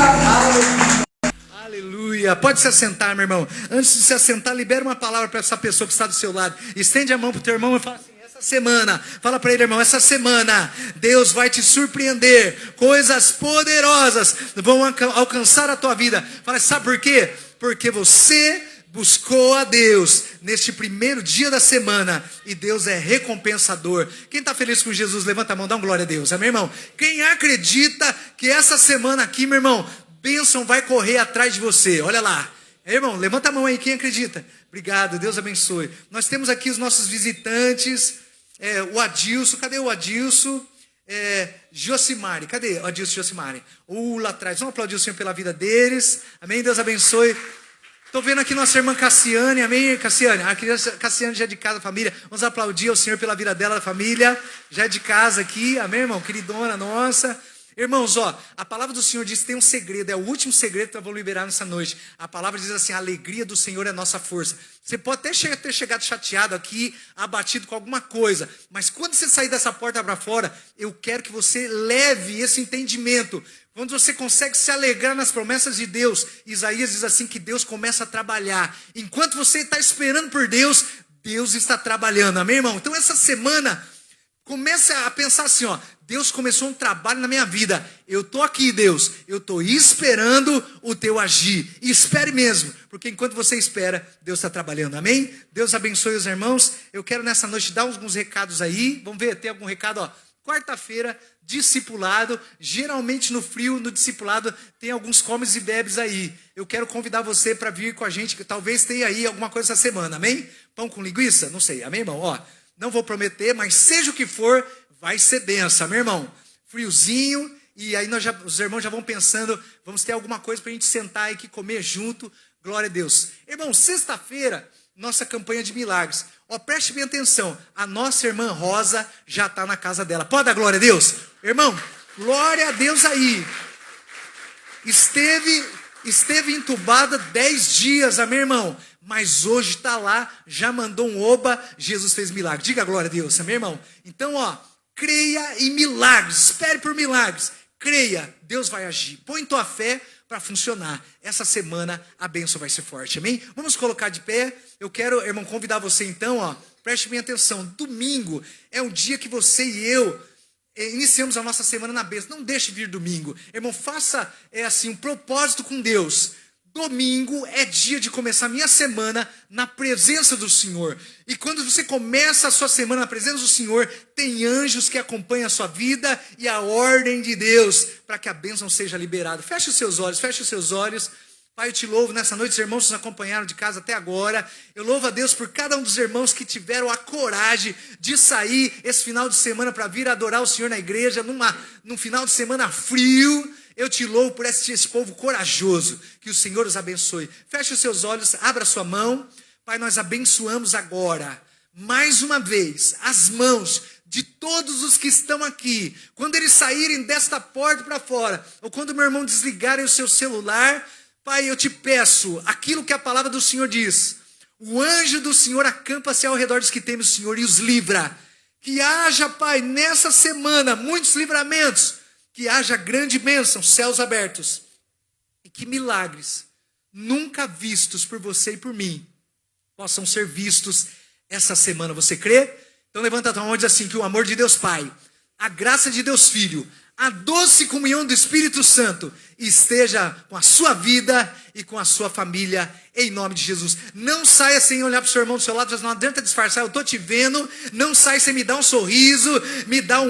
Speaker 3: Aleluia. Pode se assentar, meu irmão. Antes de se assentar, libera uma palavra para essa pessoa que está do seu lado. Estende a mão para o teu irmão e fala assim: essa semana, fala para ele, irmão, essa semana Deus vai te surpreender. Coisas poderosas vão alcançar a tua vida. Fala, sabe por quê? Porque você buscou a Deus neste primeiro dia da semana, e Deus é recompensador. Quem está feliz com Jesus, levanta a mão, dá um glória a Deus, amém, irmão? Quem acredita que essa semana aqui, meu irmão, bênção vai correr atrás de você? Olha lá, irmão, levanta a mão aí, quem acredita? Obrigado, Deus abençoe. Nós temos aqui os nossos visitantes, o Adilson, cadê o Adilson? Josimari, cadê o Adilson e Josimari? Lá atrás, vamos aplaudir o Senhor pela vida deles, amém, Deus abençoe. Estou vendo aqui nossa irmã Cassiane, amém, Cassiane? A criança Cassiane já é de casa, família. Vamos aplaudir ao Senhor pela vida dela, da família. Já é de casa aqui, amém, irmão? Queridona nossa. Irmãos, a palavra do Senhor diz que tem um segredo, é o último segredo que eu vou liberar nessa noite. A palavra diz assim: a alegria do Senhor é a nossa força. Você pode até ter chegado chateado aqui, abatido com alguma coisa, mas quando você sair dessa porta para fora, eu quero que você leve esse entendimento. Quando você consegue se alegrar nas promessas de Deus, Isaías diz assim que Deus começa a trabalhar. Enquanto você está esperando por Deus, Deus está trabalhando, amém, irmão? Então essa semana, comece a pensar assim, Deus começou um trabalho na minha vida. Eu estou aqui, Deus, eu estou esperando o teu agir. E espere mesmo, porque enquanto você espera, Deus está trabalhando, amém? Deus abençoe os irmãos. Eu quero nessa noite dar alguns recados aí. Vamos ver, tem algum recado, Quarta-feira, discipulado. Geralmente no frio, no discipulado, tem alguns comes e bebes aí. Eu quero convidar você para vir com a gente, que talvez tenha aí alguma coisa essa semana, amém? Pão com linguiça? Não sei, amém, irmão? Não vou prometer, mas seja o que for, vai ser benção, meu irmão. Friozinho, e aí os irmãos já vão pensando, vamos ter alguma coisa para a gente sentar aqui, comer junto. Glória a Deus. Irmão, sexta-feira, nossa campanha de milagres. Preste bem atenção, a nossa irmã Rosa já está na casa dela. Pode dar glória a Deus? Irmão, glória a Deus aí. Esteve entubada 10 dias, amém, irmão? Mas hoje está lá, já mandou um oba, Jesus fez milagre. Diga glória a Deus, amém, irmão? Então, creia em milagres, espere por milagres. Creia, Deus vai agir. Põe tua fé para funcionar. Essa semana a bênção vai ser forte, amém? Vamos colocar de pé. Eu quero, irmão, convidar você então, preste bem atenção. Domingo é um dia que você e eu iniciamos a nossa semana na bênção. Não deixe vir domingo. Irmão, faça um propósito com Deus. Domingo é dia de começar a minha semana na presença do Senhor. E quando você começa a sua semana na presença do Senhor, tem anjos que acompanham a sua vida e a ordem de Deus para que a bênção seja liberada. Feche os seus olhos. Pai, eu te louvo nessa noite, os irmãos nos acompanharam de casa até agora. Eu louvo a Deus por cada um dos irmãos que tiveram a coragem de sair esse final de semana para vir adorar o Senhor na igreja, num final de semana frio. Eu te louvo por esse povo corajoso. Que o Senhor os abençoe. Feche os seus olhos, abra sua mão. Pai, nós abençoamos agora, mais uma vez, as mãos de todos os que estão aqui. Quando eles saírem desta porta para fora, ou quando meu irmão desligarem o seu celular, Pai, eu te peço aquilo que a palavra do Senhor diz. O anjo do Senhor acampa-se ao redor dos que temem o Senhor e os livra. Que haja, Pai, nessa semana, muitos livramentos. Que haja grande bênção, céus abertos. E que milagres, nunca vistos por você e por mim, possam ser vistos essa semana. Você crê? Então levanta a tua mão e diz assim, que o amor de Deus Pai, a graça de Deus Filho, a doce comunhão do Espírito Santo esteja com a sua vida e com a sua família, em nome de Jesus. Não saia sem olhar para o seu irmão do seu lado, não adianta disfarçar, eu estou te vendo. Não saia sem me dar um sorriso, me dar um